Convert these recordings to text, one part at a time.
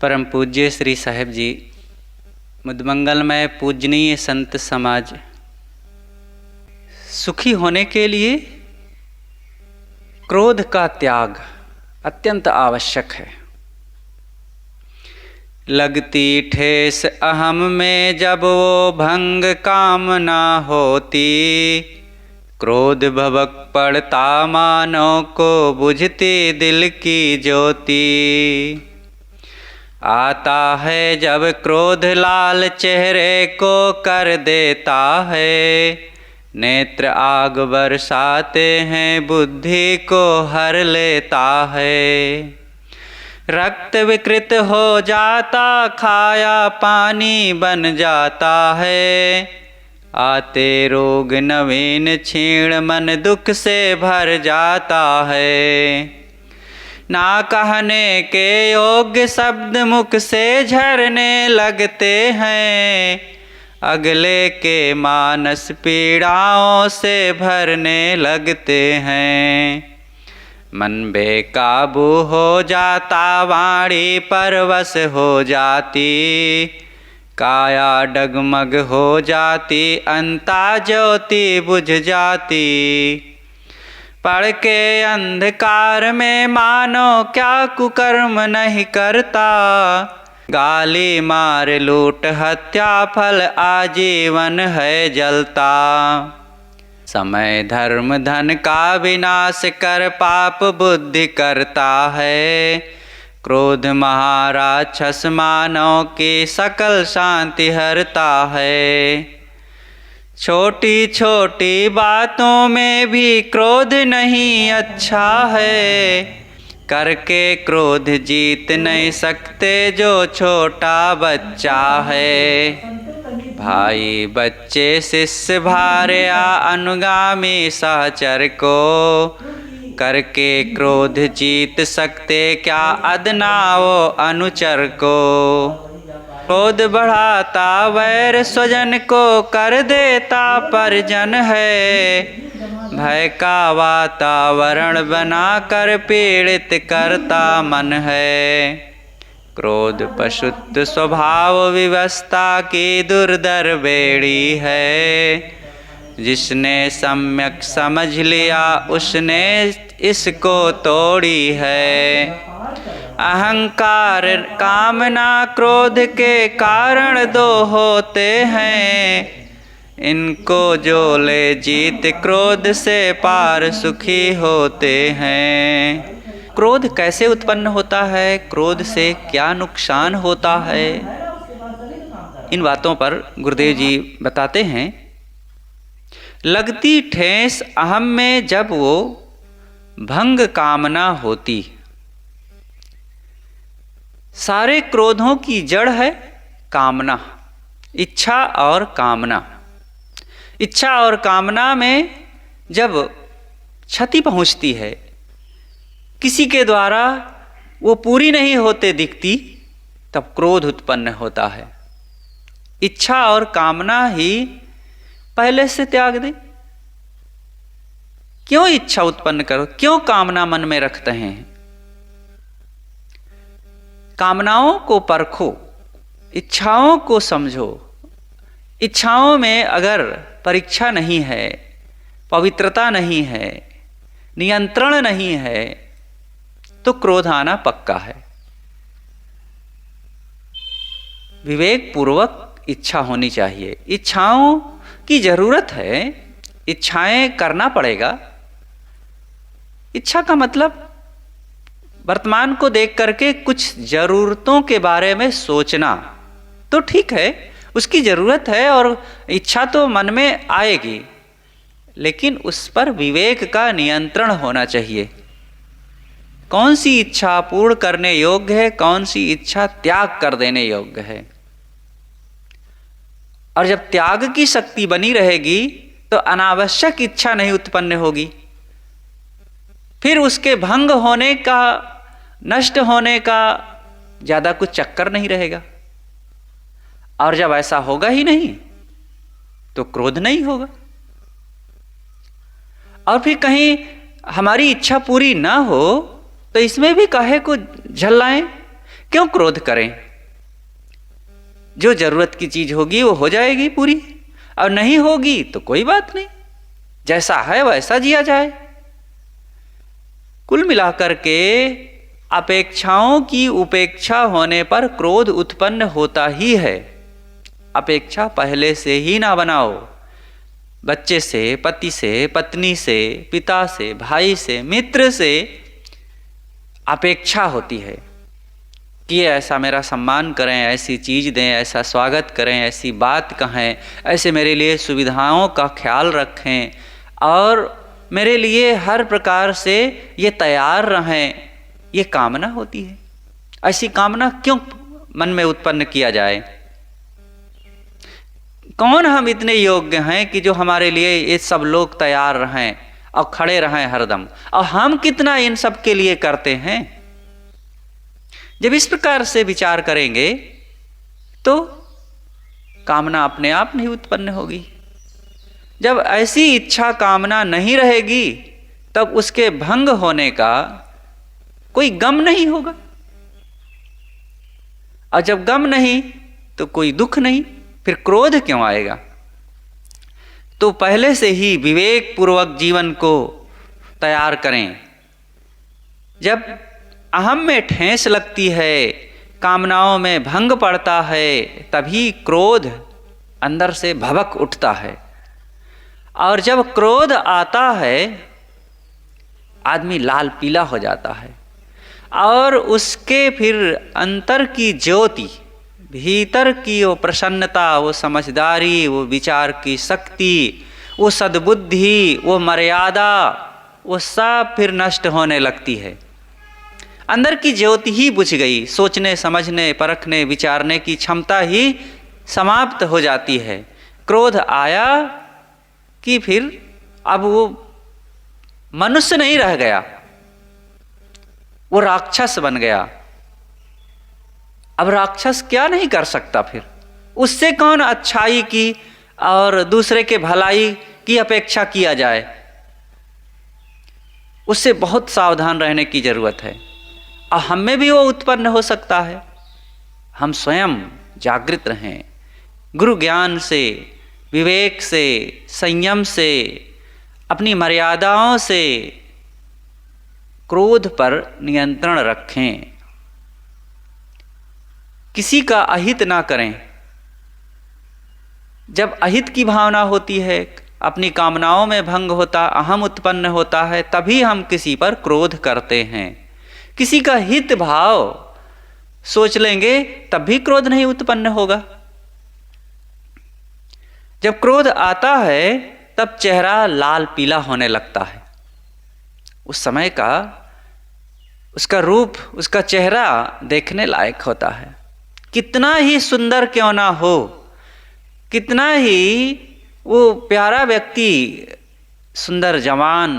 परम पूज्य श्री साहेब जी, मुदमंगलमय पूजनीय संत समाज, सुखी होने के लिए क्रोध का त्याग अत्यंत आवश्यक है। लगती ठेस अहम में जब वो भंग कामना होती, क्रोध भवक पड़ता मानो को बुझती दिल की ज्योति। आता है जब क्रोध लाल चेहरे को कर देता है, नेत्र आग बरसाते हैं बुद्धि को हर लेता है। रक्त विकृत हो जाता खाया पानी बन जाता है, आते रोग नवीन क्षीण मन दुख से भर जाता है। ना कहने के योग्य शब्द मुख से झरने लगते हैं, अगले के मानस पीड़ाओं से भरने लगते हैं। मन बेकाबू हो जाता वाणी परवश हो जाती, काया डगमग हो जाती अंता ज्योति बुझ जाती। पड़ के अंधकार में मानो क्या कुकर्म नहीं करता, गाली मार लूट हत्या फल आजीवन है जलता। समय धर्म धन का विनाश कर पाप बुद्धि करता है, क्रोध महाराक्षस मानव की सकल शांति हरता है। छोटी छोटी बातों में भी क्रोध नहीं अच्छा है, करके क्रोध जीत नहीं सकते जो छोटा बच्चा है। भाई बच्चे शिष्य भार्या अनुगामी सहचर को, करके क्रोध जीत सकते क्या अदना वो अनुचर को। क्रोध बढ़ाता वैर स्वजन को कर देता परिजन है, भय का वातावरण बना कर पीड़ित करता मन है। क्रोध पशुत्व स्वभाव विवस्था की दुर्धर बेड़ी है, जिसने सम्यक समझ लिया उसने इसको तोड़ी है। अहंकार कामना क्रोध के कारण दो होते हैं, इनको जो ले जीत क्रोध से पार सुखी होते हैं। क्रोध कैसे उत्पन्न होता है, क्रोध से क्या नुकसान होता है, इन बातों पर गुरुदेव जी बताते हैं। लगती ठेस अहम में जब वो भंग कामना होती। सारे क्रोधों की जड़ है कामना, इच्छा और कामना। इच्छा और कामना में जब क्षति पहुंचती है, किसी के द्वारा वो पूरी नहीं होते दिखती, तब क्रोध उत्पन्न होता है। इच्छा और कामना ही पहले से त्याग दे। क्यों इच्छा उत्पन्न करो, क्यों कामना मन में रखते हैं। कामनाओं को परखो, इच्छाओं को समझो। इच्छाओं में अगर परीक्षा नहीं है, पवित्रता नहीं है, नियंत्रण नहीं है, तो क्रोध आना पक्का है। विवेक पूर्वक इच्छा होनी चाहिए। इच्छाओं की जरूरत है, इच्छाएं करना पड़ेगा। इच्छा का मतलब वर्तमान को देख करके कुछ जरूरतों के बारे में सोचना तो ठीक है, उसकी जरूरत है और इच्छा तो मन में आएगी, लेकिन उस पर विवेक का नियंत्रण होना चाहिए। कौन सी इच्छा पूर्ण करने योग्य है, कौन सी इच्छा त्याग कर देने योग्य है। और जब त्याग की शक्ति बनी रहेगी तो अनावश्यक इच्छा नहीं उत्पन्न होगी, फिर उसके भंग होने का, नष्ट होने का ज्यादा कुछ चक्कर नहीं रहेगा। और जब ऐसा होगा ही नहीं तो क्रोध नहीं होगा। और फिर कहीं हमारी इच्छा पूरी ना हो तो इसमें भी काहे को झल्लाएं, क्यों क्रोध करें? जो जरूरत की चीज होगी वो हो जाएगी पूरी, और नहीं होगी तो कोई बात नहीं, जैसा है वैसा जिया जाए। कुल मिलाकर के अपेक्षाओं की उपेक्षा होने पर क्रोध उत्पन्न होता ही है। अपेक्षा पहले से ही ना बनाओ। बच्चे से, पति से, पत्नी से, पिता से, भाई से, मित्र से अपेक्षा होती है कि ऐसा मेरा सम्मान करें, ऐसी चीज़ दें, ऐसा स्वागत करें, ऐसी बात कहें, ऐसे मेरे लिए सुविधाओं का ख्याल रखें और मेरे लिए हर प्रकार से ये तैयार रहें। ये कामना होती है। ऐसी कामना क्यों मन में उत्पन्न किया जाए? कौन हम इतने योग्य हैं कि जो हमारे लिए ये सब लोग तैयार रहें और खड़े रहें हरदम, और हम कितना इन सब के लिए करते हैं? जब इस प्रकार से विचार करेंगे तो कामना अपने आप नहीं उत्पन्न होगी। जब ऐसी इच्छा कामना नहीं रहेगी तब उसके भंग होने का कोई गम नहीं होगा, और जब गम नहीं तो कोई दुख नहीं, फिर क्रोध क्यों आएगा? तो पहले से ही विवेक पूर्वक जीवन को तैयार करें। जब अहम में ठेस लगती है, कामनाओं में भंग पड़ता है, तभी क्रोध अंदर से भभक उठता है। और जब क्रोध आता है आदमी लाल पीला हो जाता है, और उसके फिर अंतर की ज्योति, भीतर की वो प्रसन्नता, वो समझदारी, वो विचार की शक्ति, वो सद्बुद्धि, वो मर्यादा, वो सब फिर नष्ट होने लगती है। अंदर की ज्योति ही बुझ गई, सोचने समझने परखने विचारने की क्षमता ही समाप्त हो जाती है। क्रोध आया कि फिर अब वो मनुष्य नहीं रह गया, वो राक्षस बन गया। अब राक्षस क्या नहीं कर सकता? फिर उससे कौन अच्छाई की और दूसरे के भलाई की अपेक्षा किया जाए? उससे बहुत सावधान रहने की जरूरत है। और हम में भी वो उत्पन्न हो सकता है। हम स्वयं जागृत रहें, गुरु ज्ञान से, विवेक से, संयम से, अपनी मर्यादाओं से क्रोध पर नियंत्रण रखें। किसी का अहित ना करें। जब अहित की भावना होती है, अपनी कामनाओं में भंग होता, अहम उत्पन्न होता है, तभी हम किसी पर क्रोध करते हैं। किसी का हित भाव सोच लेंगे तब भी क्रोध नहीं उत्पन्न होगा। जब क्रोध आता है तब चेहरा लाल पीला होने लगता है। उस समय का उसका रूप, उसका चेहरा देखने लायक होता है। कितना ही सुंदर क्यों ना हो, कितना ही वो प्यारा व्यक्ति, सुंदर जवान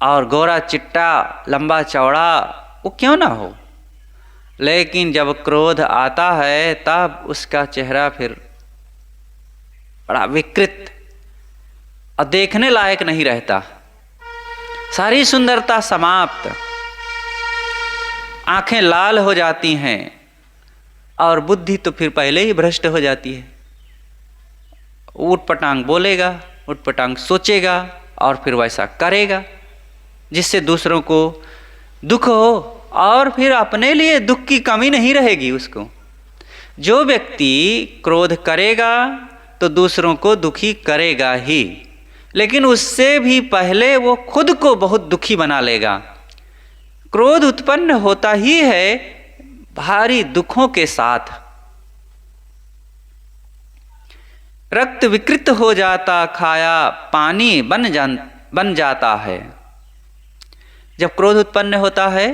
और गोरा चिट्टा, लंबा चौड़ा वो क्यों ना हो, लेकिन जब क्रोध आता है तब उसका चेहरा फिर बड़ा विकृत और देखने लायक नहीं रहता। सारी सुंदरता समाप्त, आंखें लाल हो जाती हैं और बुद्धि तो फिर पहले ही भ्रष्ट हो जाती है। ऊटपटांग बोलेगा, ऊटपटांग सोचेगा और फिर वैसा करेगा जिससे दूसरों को दुख हो, और फिर अपने लिए दुख की कमी नहीं रहेगी उसको। जो व्यक्ति क्रोध करेगा तो दूसरों को दुखी करेगा ही, लेकिन उससे भी पहले वो खुद को बहुत दुखी बना लेगा। क्रोध उत्पन्न होता ही है भारी दुखों के साथ। रक्त विकृत हो जाता, खाया पानी बन जाता है। जब क्रोध उत्पन्न होता है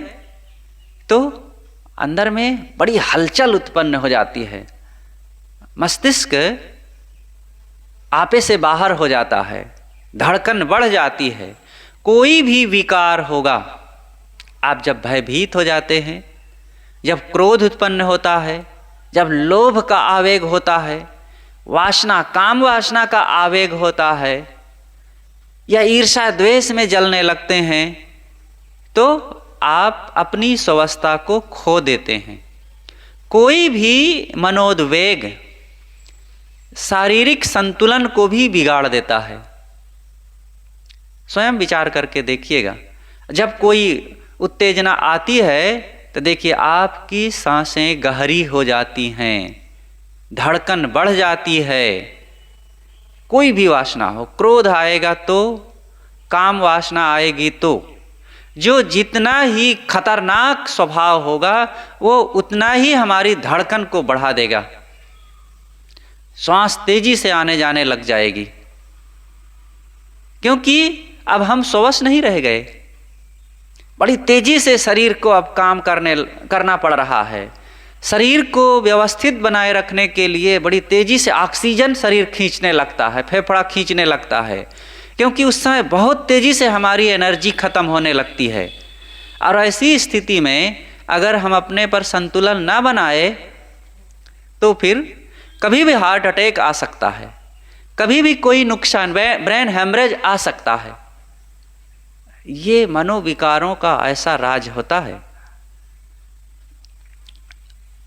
तो अंदर में बड़ी हलचल उत्पन्न हो जाती है। मस्तिष्क आपे से बाहर हो जाता है, धड़कन बढ़ जाती है। कोई भी विकार होगा, आप जब भयभीत हो जाते हैं, जब क्रोध उत्पन्न होता है, जब लोभ का आवेग होता है, वासना, काम वासना का आवेग होता है, या ईर्ष्या द्वेष में जलने लगते हैं, तो आप अपनी स्वावस्था को खो देते हैं। कोई भी मनोद्वेग शारीरिक संतुलन को भी बिगाड़ देता है। स्वयं विचार करके देखिएगा, जब कोई उत्तेजना आती है तो देखिए आपकी सांसें गहरी हो जाती हैं, धड़कन बढ़ जाती है। कोई भी वासना हो, क्रोध आएगा तो, काम वासना आएगी तो, जो जितना ही खतरनाक स्वभाव होगा वो उतना ही हमारी धड़कन को बढ़ा देगा, श्वास तेजी से आने जाने लग जाएगी, क्योंकि अब हम स्ववश नहीं रह गए। बड़ी तेजी से शरीर को अब काम करना पड़ रहा है। शरीर को व्यवस्थित बनाए रखने के लिए बड़ी तेजी से ऑक्सीजन शरीर खींचने लगता है, फेफड़ा खींचने लगता है, क्योंकि उस समय बहुत तेजी से हमारी एनर्जी खत्म होने लगती है। और ऐसी स्थिति में अगर हम अपने पर संतुलन ना बनाए तो फिर कभी भी हार्ट अटैक आ सकता है, कभी भी कोई नुकसान, ब्रेन हेमरेज आ सकता है। ये मनोविकारों का ऐसा राज होता है।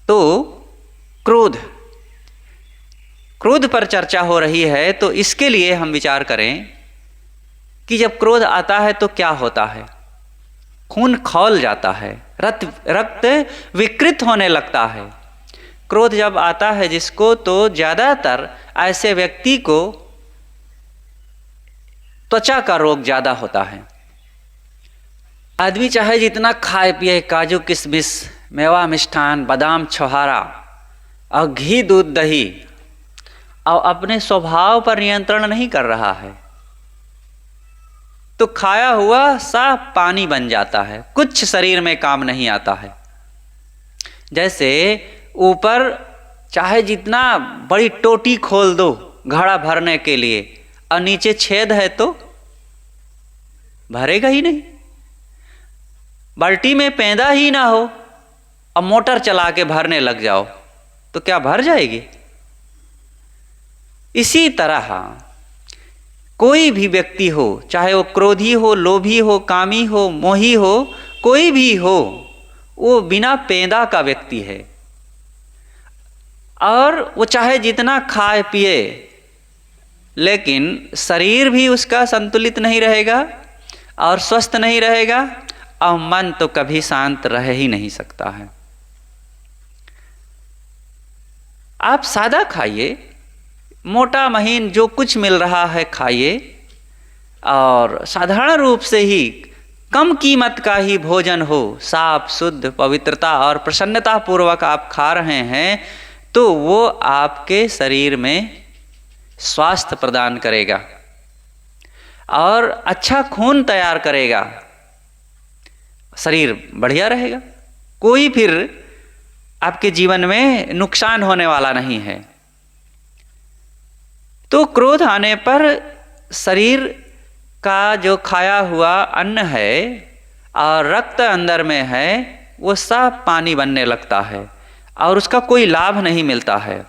तो क्रोध पर चर्चा हो रही है, तो इसके लिए हम विचार करें कि जब क्रोध आता है तो क्या होता है। खून खौल जाता है, रक्त विकृत होने लगता है। क्रोध जब आता है जिसको, तो ज़्यादातर ऐसे व्यक्ति को त्वचा का रोग ज़्यादा होता है। आदमी चाहे जितना खाए पिए, काजू किशमिश, मेवा मिष्ठान, बादाम छोहारा और घी दूध दही, और अपने स्वभाव पर नियंत्रण नहीं कर रहा है, तो खाया हुआ साफ पानी बन जाता है, कुछ शरीर में काम नहीं आता है। जैसे ऊपर चाहे जितना बड़ी टोटी खोल दो घड़ा भरने के लिए, और नीचे छेद है तो भरेगा ही नहीं। बाल्टी में पैदा ही ना हो और मोटर चला के भरने लग जाओ तो क्या भर जाएगी? इसी तरह कोई भी व्यक्ति हो, चाहे वो क्रोधी हो, लोभी हो, कामी हो, मोही हो, कोई भी हो, वो बिना पैदा का व्यक्ति है। और वो चाहे जितना खाए पिए, लेकिन शरीर भी उसका संतुलित नहीं रहेगा और स्वस्थ नहीं रहेगा, और मन तो कभी शांत रह ही नहीं सकता है। आप सादा खाइए, मोटा महीन जो कुछ मिल रहा है खाइए, और साधारण रूप से ही कम कीमत का ही भोजन हो, साफ शुद्ध पवित्रता और प्रसन्नता पूर्वक आप खा रहे हैं, तो वो आपके शरीर में स्वास्थ्य प्रदान करेगा और अच्छा खून तैयार करेगा, शरीर बढ़िया रहेगा। कोई फिर आपके जीवन में नुकसान होने वाला नहीं है। तो क्रोध आने पर शरीर का जो खाया हुआ अन्न है और रक्त अंदर में है, वो सब पानी बनने लगता है और उसका कोई लाभ नहीं मिलता है,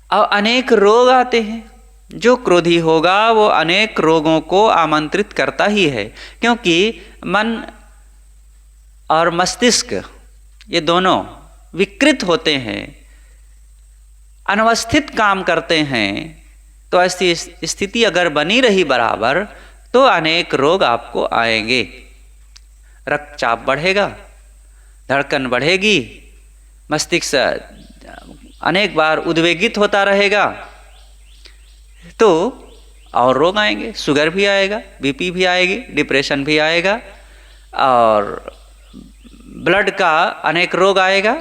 और अनेक रोग आते हैं। जो क्रोधी होगा वो अनेक रोगों को आमंत्रित करता ही है, क्योंकि मन और मस्तिष्क ये दोनों विकृत होते हैं, अनवस्थित काम करते हैं। तो ऐसी स्थिति अगर बनी रही बराबर, तो अनेक रोग आपको आएंगे। रक्तचाप बढ़ेगा, धड़कन बढ़ेगी, मस्तिष्क अनेक बार उद्वेगित होता रहेगा, तो और रोग आएंगे। शुगर भी आएगा, बीपी भी आएगी, डिप्रेशन भी आएगा, और ब्लड का अनेक रोग आएगा।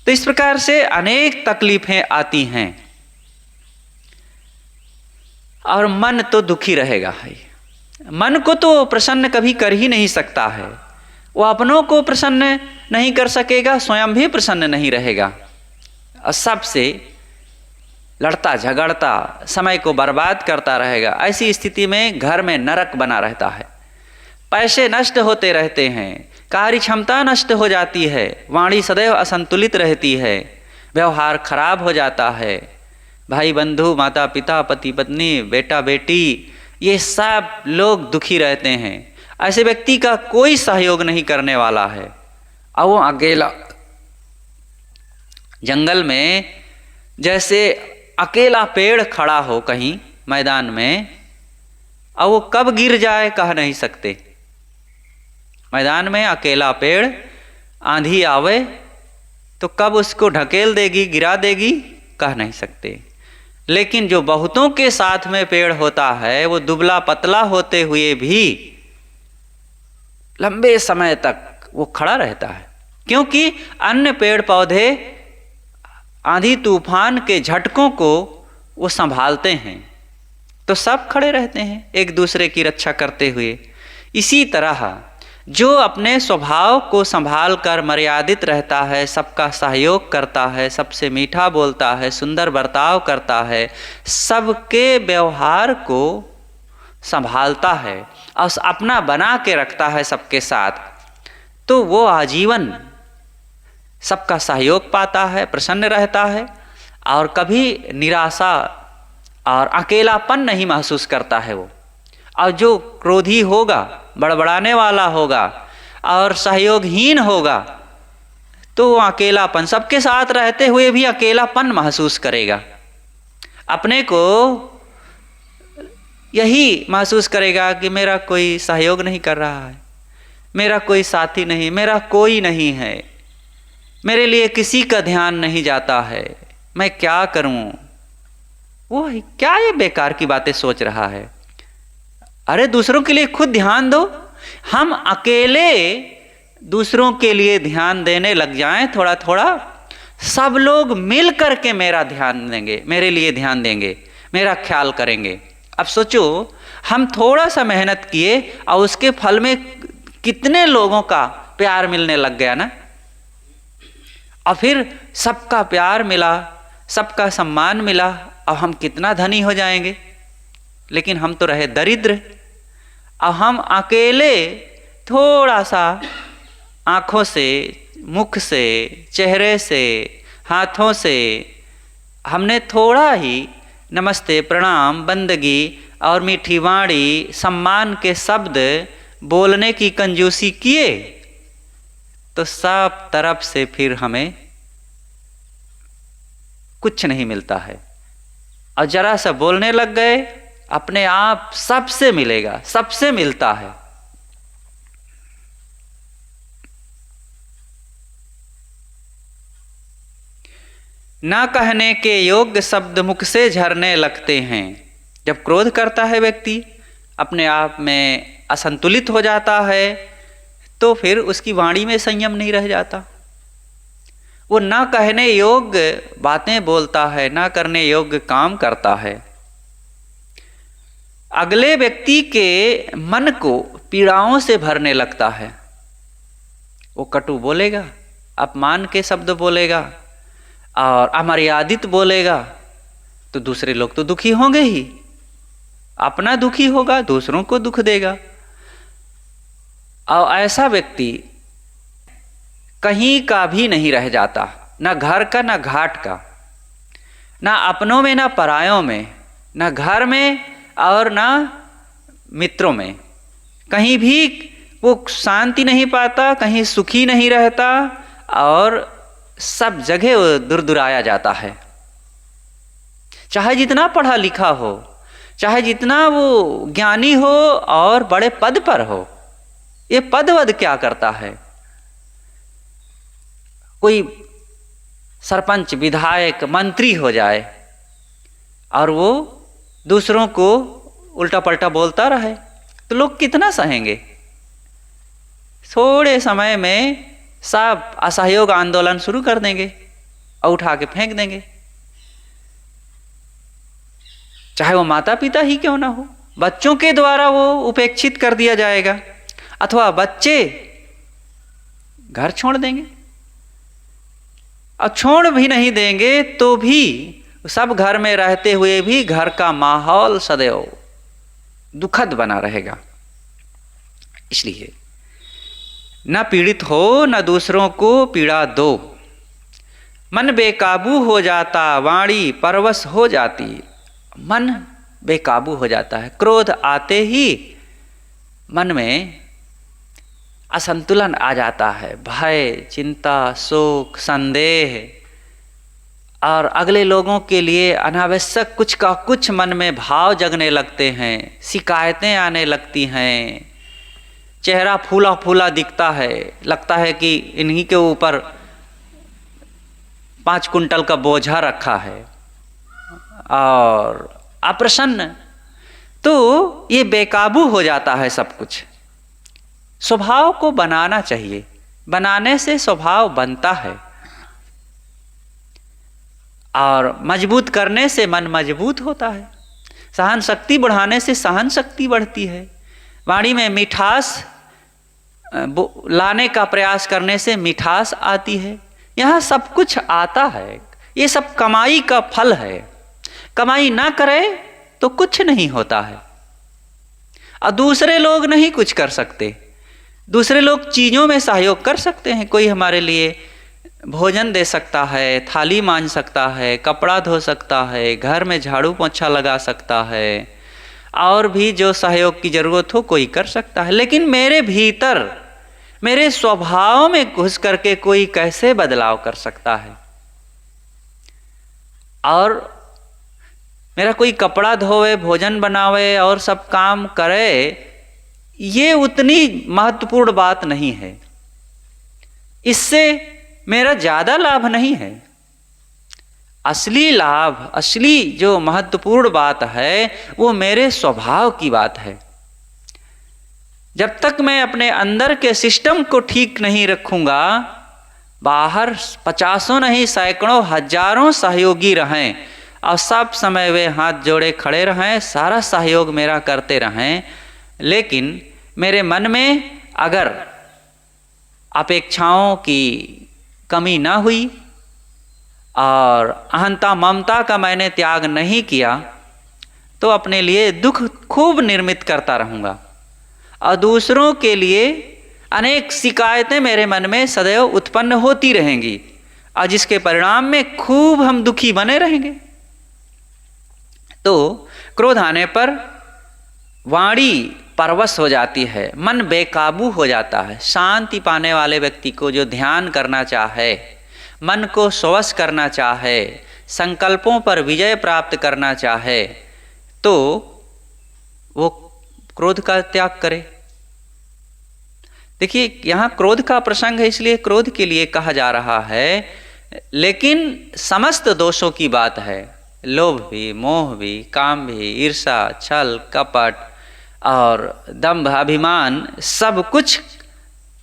तो इस प्रकार से अनेक तकलीफें आती हैं, और मन तो दुखी रहेगा। मन को तो प्रसन्न कभी कर ही नहीं सकता है। वो अपनों को प्रसन्न नहीं कर सकेगा, स्वयं भी प्रसन्न नहीं रहेगा, और सबसे लड़ता झगड़ता समय को बर्बाद करता रहेगा। ऐसी स्थिति में घर में नरक बना रहता है, पैसे नष्ट होते रहते हैं, कार्य क्षमता नष्ट हो जाती है, वाणी सदैव असंतुलित रहती है, व्यवहार खराब हो जाता है, भाई बंधु, माता पिता, पति पत्नी, बेटा बेटी, ये सब लोग दुखी रहते हैं। ऐसे व्यक्ति का कोई सहयोग नहीं करने वाला है, और वो अकेला जंगल में जैसे अकेला पेड़ खड़ा हो कहीं मैदान में, और वो कब गिर जाए कह नहीं सकते। मैदान में अकेला पेड़, आंधी आवे तो कब उसको ढकेल देगी, गिरा देगी, कह नहीं सकते। लेकिन जो बहुतों के साथ में पेड़ होता है, वो दुबला पतला होते हुए भी लंबे समय तक वो खड़ा रहता है, क्योंकि अन्य पेड़ पौधे आंधी तूफान के झटकों को वो संभालते हैं, तो सब खड़े रहते हैं एक दूसरे की रक्षा करते हुए। इसी तरह जो अपने स्वभाव को संभाल कर मर्यादित रहता है, सबका सहयोग करता है, सबसे मीठा बोलता है, सुंदर बर्ताव करता है, सबके व्यवहार को संभालता है और अपना बना के रखता है सबके साथ, तो वो आजीवन सबका सहयोग पाता है, प्रसन्न रहता है और कभी निराशा और अकेलापन नहीं महसूस करता है वो। और जो क्रोधी होगा, बड़बड़ाने वाला होगा और सहयोगहीन होगा, तो वो अकेलापन, सबके साथ रहते हुए भी अकेलापन महसूस करेगा। अपने को यही महसूस करेगा कि मेरा कोई सहयोग नहीं कर रहा है, मेरा कोई साथी नहीं, मेरा कोई नहीं है, मेरे लिए किसी का ध्यान नहीं जाता है, मैं क्या करूं। वो क्या ये बेकार की बातें सोच रहा है। अरे दूसरों के लिए खुद ध्यान दो। हम अकेले दूसरों के लिए ध्यान देने लग जाएं थोड़ा थोड़ा, सब लोग मिल करके मेरा ध्यान देंगे, मेरे लिए ध्यान देंगे, मेरा ख्याल करेंगे। अब सोचो, हम थोड़ा सा मेहनत किए और उसके फल में कितने लोगों का प्यार मिलने लग गया ना। और फिर सबका प्यार मिला, सबका सम्मान मिला, और हम कितना धनी हो जाएंगे। लेकिन हम तो रहे दरिद्र, और हम अकेले थोड़ा सा आँखों से, मुख से, चेहरे से, हाथों से हमने थोड़ा ही नमस्ते, प्रणाम, बंदगी और मीठी वाणी, सम्मान के शब्द बोलने की कंजूसी किए, तो सब तरफ से फिर हमें कुछ नहीं मिलता है। और जरा सा बोलने लग गए, अपने आप सबसे मिलेगा, सबसे मिलता है। ना कहने के योग्य शब्द मुख से झरने लगते हैं। जब क्रोध करता है व्यक्ति, अपने आप में असंतुलित हो जाता है, तो फिर उसकी वाणी में संयम नहीं रह जाता। वो ना कहने योग्य बातें बोलता है, ना करने योग्य काम करता है। अगले व्यक्ति के मन को पीड़ाओं से भरने लगता है। वो कटु बोलेगा, अपमान के शब्द बोलेगा और अमर्यादित बोलेगा, तो दूसरे लोग तो दुखी होंगे ही। अपना दुखी होगा, दूसरों को दुख देगा। और ऐसा व्यक्ति कहीं का भी नहीं रह जाता, ना घर का, ना घाट का, ना अपनों में, ना परायों में, ना घर में और ना मित्रों में। कहीं भी वो शांति नहीं पाता, कहीं सुखी नहीं रहता, और सब जगह वो दुरदुराया जाता है। चाहे जितना पढ़ा लिखा हो, चाहे जितना वो ज्ञानी हो और बड़े पद पर हो, ये पद वद क्या करता है। कोई सरपंच, विधायक, मंत्री हो जाए और वो दूसरों को उल्टा पलटा बोलता रहे, तो लोग कितना सहेंगे। थोड़े समय में सब असहयोग आंदोलन शुरू कर देंगे और उठा के फेंक देंगे। चाहे वो माता पिता ही क्यों ना हो, बच्चों के द्वारा वो उपेक्षित कर दिया जाएगा, अथवा बच्चे घर छोड़ देंगे। और छोड़ भी नहीं देंगे तो भी सब घर में रहते हुए भी घर का माहौल सदैव दुखद बना रहेगा। इसलिए न पीड़ित हो, न दूसरों को पीड़ा दो। मन बेकाबू हो जाता, वाणी परवश हो जाती। मन बेकाबू हो जाता है। क्रोध आते ही मन में असंतुलन आ जाता है। भय, चिंता, शोक, संदेह और अगले लोगों के लिए अनावश्यक कुछ का कुछ मन में भाव जगने लगते हैं, शिकायतें आने लगती हैं, चेहरा फूला फूला दिखता है, लगता है कि इन्हीं के ऊपर 5 कुंटल का बोझा रखा है, और अप्रसन्न। तो ये बेकाबू हो जाता है सब कुछ। स्वभाव को बनाना चाहिए, बनाने से स्वभाव बनता है, और मजबूत करने से मन मजबूत होता है, सहन शक्ति बढ़ाने से सहन शक्ति बढ़ती है, वाणी में मिठास लाने का प्रयास करने से मिठास आती है। यहाँ सब कुछ आता है, ये सब कमाई का फल है। कमाई ना करे तो कुछ नहीं होता है, और दूसरे लोग नहीं कुछ कर सकते। दूसरे लोग चीज़ों में सहयोग कर सकते हैं, कोई हमारे लिए भोजन दे सकता है, थाली मांज सकता है, कपड़ा धो सकता है, घर में झाड़ू पोंछा लगा सकता है, और भी जो सहयोग की ज़रूरत हो कोई कर सकता है। लेकिन मेरे भीतर, मेरे स्वभाव में घुस करके कोई कैसे बदलाव कर सकता है? और मेरा कोई कपड़ा धोवे, भोजन बनावे और सब काम करे, ये उतनी महत्वपूर्ण बात नहीं है, इससे मेरा ज़्यादा लाभ नहीं है। असली लाभ, असली जो महत्वपूर्ण बात है वो मेरे स्वभाव की बात है। जब तक मैं अपने अंदर के सिस्टम को ठीक नहीं रखूँगा, बाहर 50 नहीं सैकड़ों हजारों सहयोगी रहें और सब समय वे हाथ जोड़े खड़े रहें, सारा सहयोग मेरा करते रहें, लेकिन मेरे मन में अगर अपेक्षाओं की कमी ना हुई और अहंता ममता का मैंने त्याग नहीं किया, तो अपने लिए दुख खूब निर्मित करता रहूँगा, और दूसरों के लिए अनेक शिकायतें मेरे मन में सदैव उत्पन्न होती रहेंगी, और जिसके परिणाम में खूब हम दुखी बने रहेंगे। तो क्रोध आने पर वाणी परवश हो जाती है, मन बेकाबू हो जाता है। शांति पाने वाले व्यक्ति को जो ध्यान करना चाहे, मन को स्वश करना चाहे, संकल्पों पर विजय प्राप्त करना चाहे, तो वो क्रोध का त्याग करे। देखिए, यहाँ क्रोध का प्रसंग है, इसलिए क्रोध के लिए कहा जा रहा है, लेकिन समस्त दोषों की बात है। लोभ भी, मोह भी, काम भी, ईर्षा, छल, कपट और दंभ, अभिमान, सब कुछ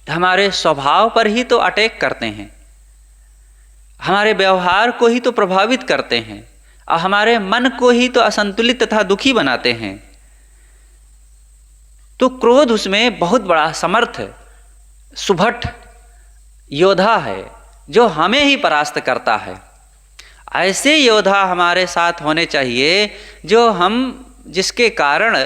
हमारे स्वभाव पर ही तो अटैक करते हैं, हमारे व्यवहार को ही तो प्रभावित करते हैं, और हमारे मन को ही तो असंतुलित तथा दुखी बनाते हैं। तो क्रोध उसमें बहुत बड़ा समर्थ सुभट योद्धा है, जो हमें ही परास्त करता है। ऐसे योद्धा हमारे साथ होने चाहिए, जो जिसके कारण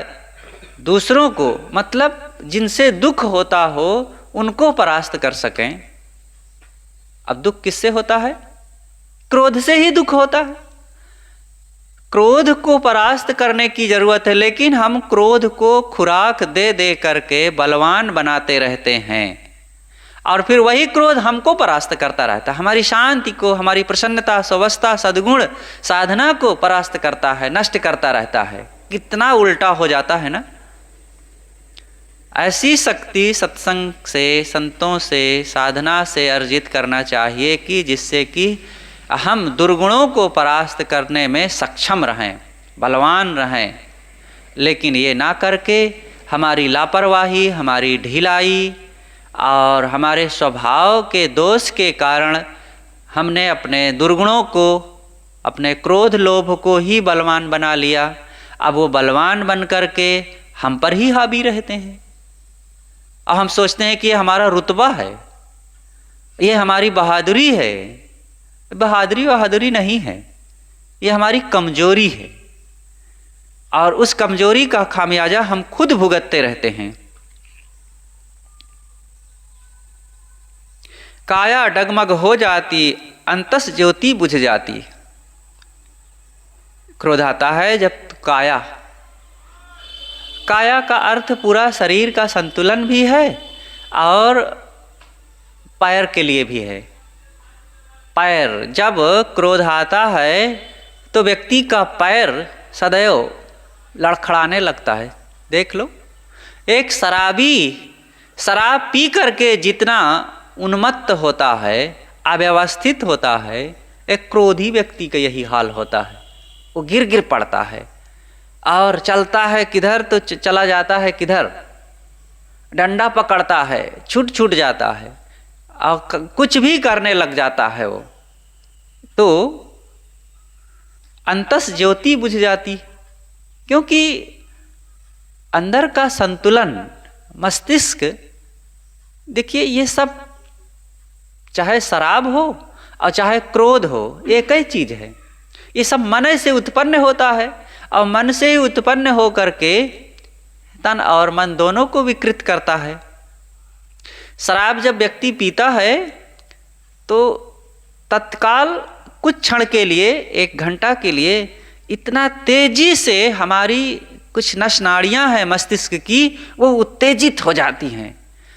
दूसरों को, मतलब जिनसे दुख होता हो, उनको परास्त कर सकें। अब दुख किससे होता है? क्रोध से ही दुख होता है। क्रोध को परास्त करने की जरूरत है, लेकिन हम क्रोध को खुराक दे दे करके बलवान बनाते रहते हैं, और फिर वही क्रोध हमको परास्त करता रहता है। हमारी शांति को, हमारी प्रसन्नता, स्वस्थता, सद्गुण, साधना को परास्त करता है, नष्ट करता रहता है। कितना उल्टा हो जाता है ना। ऐसी शक्ति सत्संग से, संतों से, साधना से अर्जित करना चाहिए कि जिससे कि हम दुर्गुणों को परास्त करने में सक्षम रहें, बलवान रहें। लेकिन ये ना करके हमारी लापरवाही, हमारी ढिलाई और हमारे स्वभाव के दोष के कारण हमने अपने दुर्गुणों को, अपने क्रोध लोभ को ही बलवान बना लिया। अब वो बलवान बन करके हम पर ही हावी रहते हैं, और हम सोचते हैं कि ये हमारा रुतबा है, ये हमारी बहादुरी है। बहादुरी नहीं है, ये हमारी कमजोरी है, और उस कमजोरी का खामियाजा हम खुद भुगतते रहते हैं। काया डगमग हो जाती, अंतस ज्योति बुझ जाती। क्रोध आता है जब काया का अर्थ पूरा शरीर का संतुलन भी है और पैर के लिए भी है। पैर, जब क्रोध आता है तो व्यक्ति का पैर सदैव लड़खड़ाने लगता है। देख लो, एक शराबी शराब पी करके जितना उन्मत्त होता है, अव्यवस्थित होता है, एक क्रोधी व्यक्ति का यही हाल होता है। वो गिर गिर पड़ता है और चलता है किधर तो चला जाता है किधर, डंडा पकड़ता है, छूट छूट जाता है और कुछ भी करने लग जाता है वो। तो अंतस ज्योति बुझ जाती, क्योंकि अंदर का संतुलन, मस्तिष्क, देखिए ये सब चाहे शराब हो और चाहे क्रोध हो, एक ही चीज है। ये सब मन से उत्पन्न होता है और मन से ही उत्पन्न हो करके तन और मन दोनों को विकृत करता है। शराब जब व्यक्ति पीता है तो तत्काल कुछ क्षण के लिए, 1 घंटा के लिए इतना तेजी से हमारी कुछ नस नाड़ियाँ हैं मस्तिष्क की, वो उत्तेजित हो जाती हैं।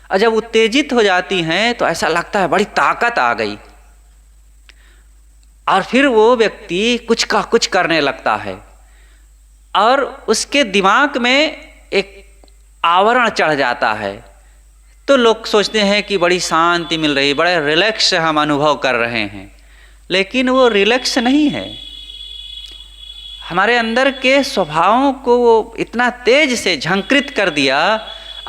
और जब उत्तेजित हो जाती हैं तो ऐसा लगता है बड़ी ताकत आ गई, और फिर वो व्यक्ति कुछ का कुछ करने लगता है और उसके दिमाग में एक आवरण चढ़ जाता है। तो लोग सोचते हैं कि बड़ी शांति मिल रही, बड़े रिलैक्स हम अनुभव कर रहे हैं, लेकिन वो रिलैक्स नहीं है। हमारे अंदर के स्वभावों को वो इतना तेज से झंकृत कर दिया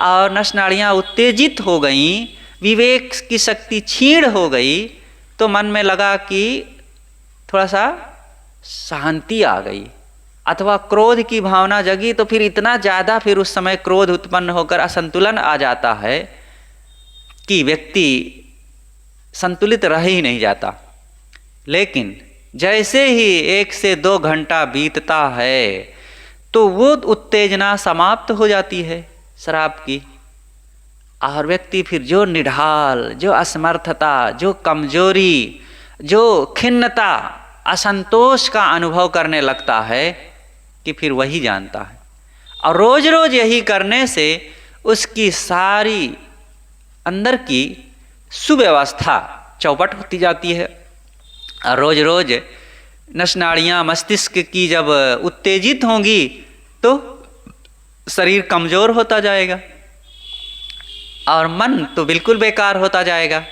और नस नाड़ियाँ उत्तेजित हो गईं, विवेक की शक्ति क्षीण हो गई। तो मन में लगा कि थोड़ा सा शांति आ गई, अथवा क्रोध की भावना जगी, तो फिर इतना ज़्यादा फिर उस समय क्रोध उत्पन्न होकर असंतुलन आ जाता है कि व्यक्ति संतुलित रह ही नहीं जाता। लेकिन जैसे ही 1 से 2 घंटा बीतता है तो वो उत्तेजना समाप्त हो जाती है शराब की, और व्यक्ति फिर जो निढाल, जो असमर्थता, जो कमजोरी, जो खिन्नता, असंतोष का अनुभव करने लगता है कि फिर वही जानता है। और रोज रोज यही करने से उसकी सारी अंदर की सुव्यवस्था चौपट होती जाती है। और रोज रोज नस नाड़ियाँ मस्तिष्क की जब उत्तेजित होंगी तो शरीर कमज़ोर होता जाएगा और मन तो बिल्कुल बेकार होता जाएगा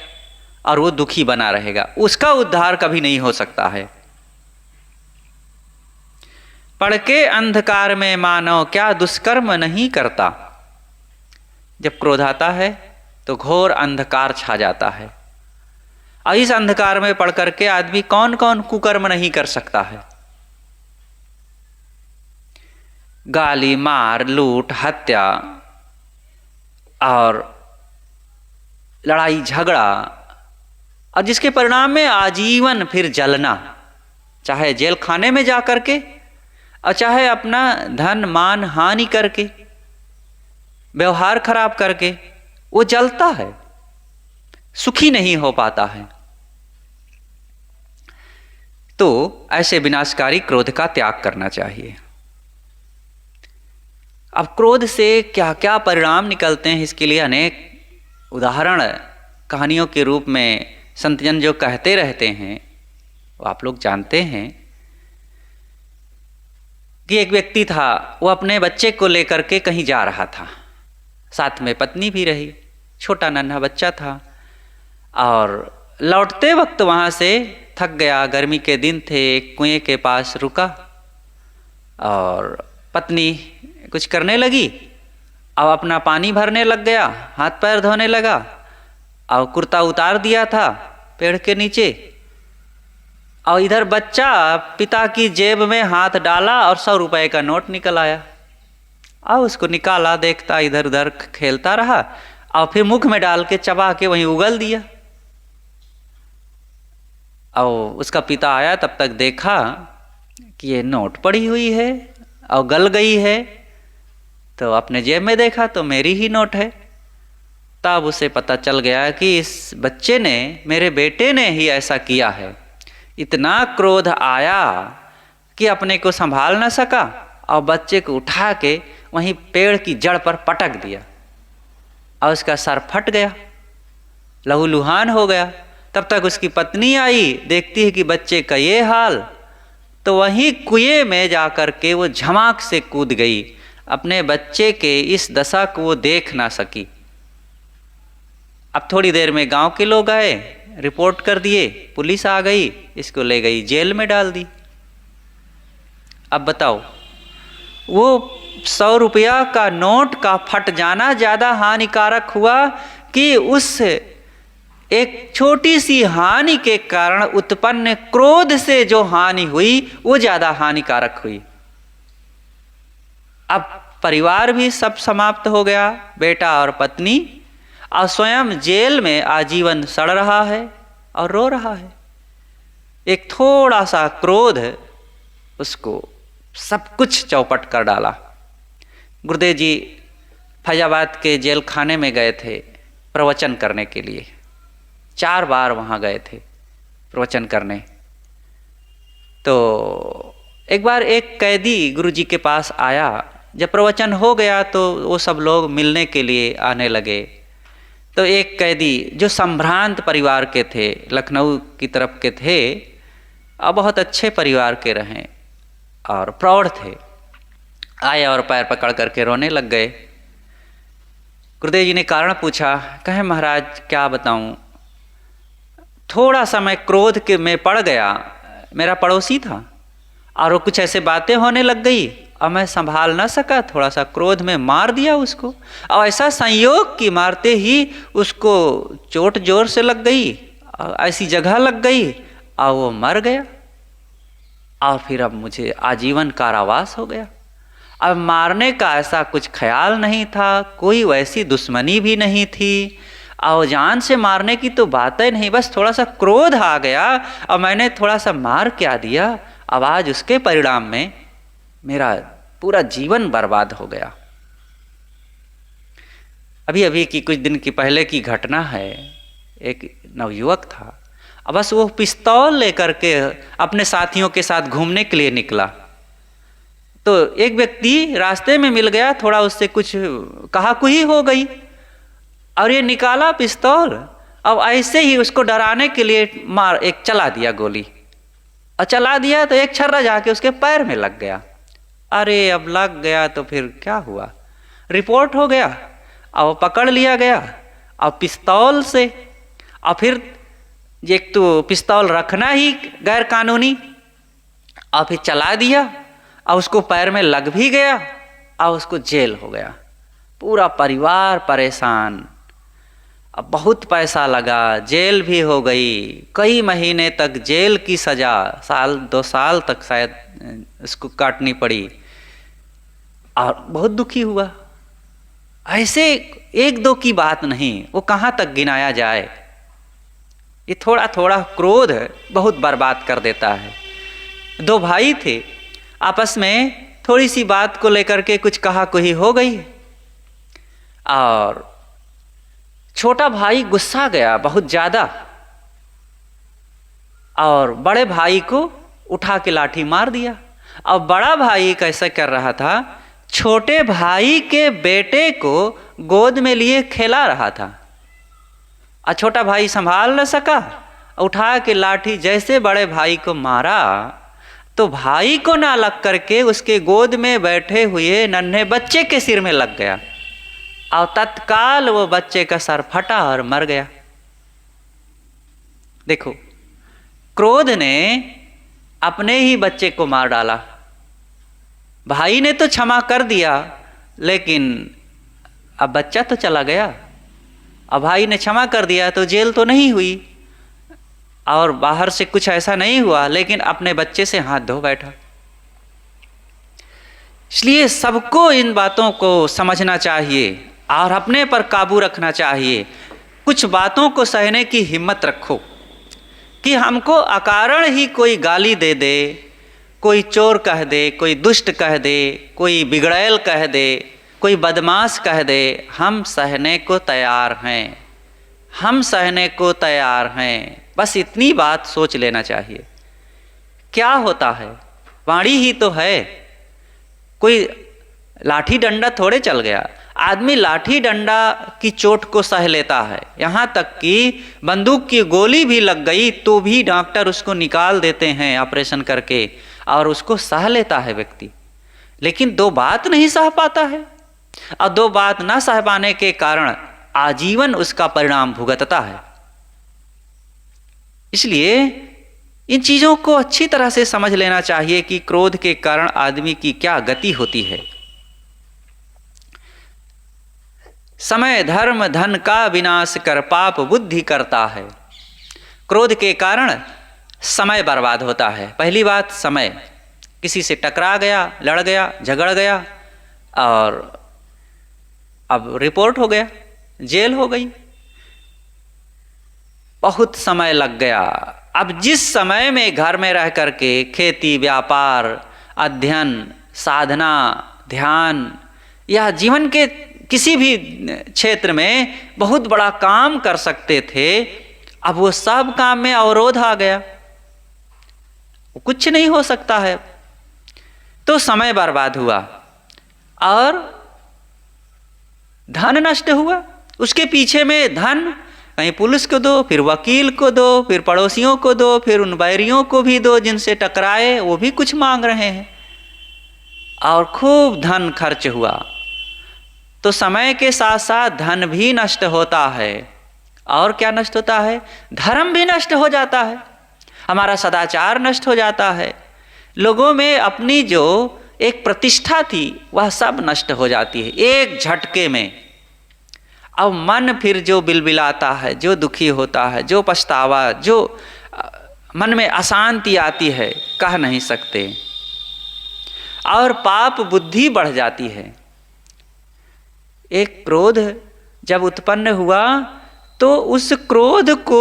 और वो दुखी बना रहेगा। उसका उद्धार कभी नहीं हो सकता है। पड़ के अंधकार में मानव क्या दुष्कर्म नहीं करता। जब क्रोध आता है तो घोर अंधकार छा जाता है, और इस अंधकार में पड़ करके आदमी कौन कौन कुकर्म नहीं कर सकता है। गाली, मार, लूट, हत्या और लड़ाई झगड़ा, और जिसके परिणाम में आजीवन फिर जलना, चाहे जेल खाने में जा करके और चाहे अपना धन मान हानि करके, व्यवहार खराब करके, वो जलता है, सुखी नहीं हो पाता है। तो ऐसे विनाशकारी क्रोध का त्याग करना चाहिए। अब क्रोध से क्या क्या परिणाम निकलते हैं, इसके लिए अनेक उदाहरण कहानियों के रूप में संतजन जो कहते रहते हैं वो आप लोग जानते हैं कि एक व्यक्ति था, वो अपने बच्चे को लेकर के कहीं जा रहा था, साथ में पत्नी भी रही, छोटा नन्हा बच्चा था, और लौटते वक्त वहाँ से थक गया, गर्मी के दिन थे, एक कुएं के पास रुका और पत्नी कुछ करने लगी और अपना पानी भरने लग गया, हाथ पैर धोने लगा और कुर्ता उतार दिया था पेड़ के नीचे, और इधर बच्चा पिता की जेब में हाथ डाला और 100 रुपए का नोट निकल आया, और उसको निकाला, देखता इधर उधर खेलता रहा और फिर मुख में डाल के चबा के वहीं उगल दिया। और उसका पिता आया, तब तक देखा कि ये नोट पड़ी हुई है और गल गई है, तो अपने जेब में देखा तो मेरी ही नोट है। तब उसे पता चल गया कि इस बच्चे ने, मेरे बेटे ने ही ऐसा किया है। इतना क्रोध आया कि अपने को संभाल न सका और बच्चे को उठा के वहीं पेड़ की जड़ पर पटक दिया और उसका सर फट गया, लहूलुहान हो गया। तब तक उसकी पत्नी आई, देखती है कि बच्चे का ये हाल, तो वहीं कुएं में जाकर के वो झमाक से कूद गई। अपने बच्चे के इस दशा को वो देख ना सकी। अब थोड़ी देर में गांव के लोग आए, रिपोर्ट कर दिए, पुलिस आ गई, इसको ले गई, जेल में डाल दी। अब बताओ, वो 100 रुपया का नोट का फट जाना ज़्यादा हानिकारक हुआ कि उस एक छोटी सी हानि के कारण उत्पन्न क्रोध से जो हानि हुई वो ज़्यादा हानिकारक हुई। अब परिवार भी सब समाप्त हो गया, बेटा और पत्नी, और स्वयं जेल में आजीवन सड़ रहा है और रो रहा है। एक थोड़ा सा क्रोध उसको सब कुछ चौपट कर डाला। गुरुदेव जी फैजाबाद के जेल खाने में गए थे प्रवचन करने के लिए। 4 बार वहाँ गए थे प्रवचन करने। तो एक बार एक कैदी गुरुजी के पास आया। जब प्रवचन हो गया तो वो सब लोग मिलने के लिए आने लगे। तो एक कैदी जो संभ्रांत परिवार के थे, लखनऊ की तरफ के थे, और बहुत अच्छे परिवार के रहें और प्रौढ़ थे, आए और पैर पकड़ करके रोने लग गए। गुरुदेव जी ने कारण पूछा। कहे महाराज क्या बताऊं, थोड़ा सा मैं क्रोध के में पड़ गया, मेरा पड़ोसी था और वो कुछ ऐसे बातें होने लग गई और मैं संभाल ना सका, थोड़ा सा क्रोध में मार दिया उसको। और ऐसा संयोग कि मारते ही उसको चोट जोर से लग गई, ऐसी जगह लग गई और वो मर गया। और फिर अब मुझे आजीवन कारावास हो गया। अब मारने का ऐसा कुछ ख्याल नहीं था, कोई वैसी दुश्मनी भी नहीं थी, और जान से मारने की तो बात ही नहीं, बस थोड़ा सा क्रोध आ गया और मैंने थोड़ा सा मार क्या दिया। अब आज उसके परिणाम में मेरा पूरा जीवन बर्बाद हो गया। अभी अभी की कुछ दिन की पहले की घटना है। एक नवयुवक था, अब बस वो पिस्तौल लेकर के अपने साथियों के साथ घूमने के लिए निकला। तो एक व्यक्ति रास्ते में मिल गया, थोड़ा उससे कुछ कहाकुही हो गई और ये निकाला पिस्तौल। अब ऐसे ही उसको डराने के लिए एक चला दिया गोली, और चला दिया तो एक छर्रा जाके उसके पैर में लग गया। अरे अब लग गया तो फिर क्या हुआ, रिपोर्ट हो गया और पकड़ लिया गया। और पिस्तौल से, और फिर एक तो पिस्तौल रखना ही गैर कानूनी, और फिर चला दिया और उसको पैर में लग भी गया और उसको जेल हो गया। पूरा परिवार परेशान। अब बहुत पैसा लगा, जेल भी हो गई, कई महीने तक जेल की सज़ा, 1-2 साल तक शायद उसको काटनी पड़ी, और बहुत दुखी हुआ। ऐसे 1-2 की बात नहीं, वो कहाँ तक गिनाया जाए। ये थोड़ा थोड़ा क्रोध बहुत बर्बाद कर देता है। 2 भाई थे, आपस में थोड़ी सी बात को लेकर के कुछ कहाकुही हो गई, और छोटा भाई गुस्सा गया बहुत ज़्यादा, और बड़े भाई को उठा के लाठी मार दिया। और बड़ा भाई कैसे कर रहा था, छोटे भाई के बेटे को गोद में लिए खेला रहा था, और छोटा भाई संभाल न सका, उठा के लाठी जैसे बड़े भाई को मारा तो भाई को ना लग करके उसके गोद में बैठे हुए नन्हे बच्चे के सिर में लग गया, और तत्काल वो बच्चे का सर फटा और मर गया। देखो, क्रोध ने अपने ही बच्चे को मार डाला। भाई ने तो क्षमा कर दिया, लेकिन अब बच्चा तो चला गया। अब भाई ने क्षमा कर दिया तो जेल तो नहीं हुई और बाहर से कुछ ऐसा नहीं हुआ, लेकिन अपने बच्चे से हाथ धो बैठा। इसलिए सबको इन बातों को समझना चाहिए और अपने पर काबू रखना चाहिए। कुछ बातों को सहने की हिम्मत रखो कि हमको अकारण ही कोई गाली दे दे, कोई चोर कह दे, कोई दुष्ट कह दे, कोई बिगड़ैल कह दे, कोई बदमाश कह दे, हम सहने को तैयार हैं, हम सहने को तैयार हैं। बस इतनी बात सोच लेना चाहिए। क्या होता है, वाणी ही तो है, कोई लाठी डंडा थोड़े चल गया। आदमी लाठी डंडा की चोट को सह लेता है, यहाँ तक कि बंदूक की गोली भी लग गई तो भी डॉक्टर उसको निकाल देते हैं ऑपरेशन करके, और उसको सह लेता है व्यक्ति। लेकिन दो बात नहीं सह पाता है, और दो बात ना सह पाने के कारण आजीवन उसका परिणाम भुगतता है। इसलिए इन चीज़ों को अच्छी तरह से समझ लेना चाहिए कि क्रोध के कारण आदमी की क्या गति होती है। समय धर्म धन का विनाश कर पाप बुद्धि करता है। क्रोध के कारण समय बर्बाद होता है। पहली बात, समय, किसी से टकरा गया, लड़ गया, झगड़ गया और अब रिपोर्ट हो गया, जेल हो गई, बहुत समय लग गया। अब जिस समय में घर में रह करके खेती, व्यापार, अध्ययन, साधना, ध्यान या जीवन के किसी भी क्षेत्र में बहुत बड़ा काम कर सकते थे, अब वो सब काम में अवरोध आ गया, कुछ नहीं हो सकता है, तो समय बर्बाद हुआ और धन नष्ट हुआ। उसके पीछे में धन कहीं पुलिस को दो, फिर वकील को दो, फिर पड़ोसियों को दो, फिर उन बैरियों को भी दो जिनसे टकराए, वो भी कुछ मांग रहे हैं, और खूब धन खर्च हुआ। तो समय के साथ साथ धन भी नष्ट होता है, और क्या नष्ट होता है? धर्म भी नष्ट हो जाता है, हमारा सदाचार नष्ट हो जाता है, लोगों में अपनी जो एक प्रतिष्ठा थी वह सब नष्ट हो जाती है एक झटके में। अब मन फिर जो बिलबिलाता है, जो दुखी होता है, जो पछतावा, जो मन में अशांति आती है, कह नहीं सकते, और पाप बुद्धि बढ़ जाती है। एक क्रोध जब उत्पन्न हुआ तो उस क्रोध को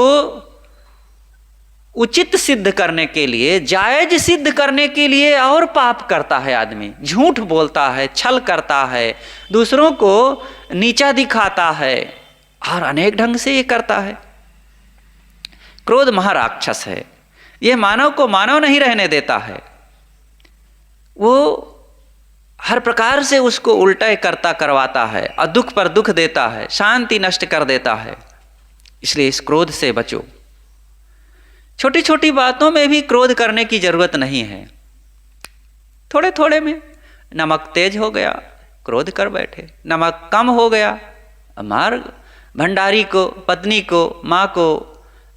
उचित सिद्ध करने के लिए, जायज सिद्ध करने के लिए और पाप करता है आदमी, झूठ बोलता है, छल करता है, दूसरों को नीचा दिखाता है, और अनेक ढंग से ये करता है। क्रोध महाराक्षस है, ये मानव को मानव नहीं रहने देता है, वो हर प्रकार से उसको उल्टा करवाता है, और दुख पर दुख देता है, शांति नष्ट कर देता है। इसलिए इस क्रोध से बचो। छोटी छोटी बातों में भी क्रोध करने की जरूरत नहीं है। थोड़े थोड़े में, नमक तेज हो गया, क्रोध कर बैठे, नमक कम हो गया, मार भंडारी को, पत्नी को, माँ को,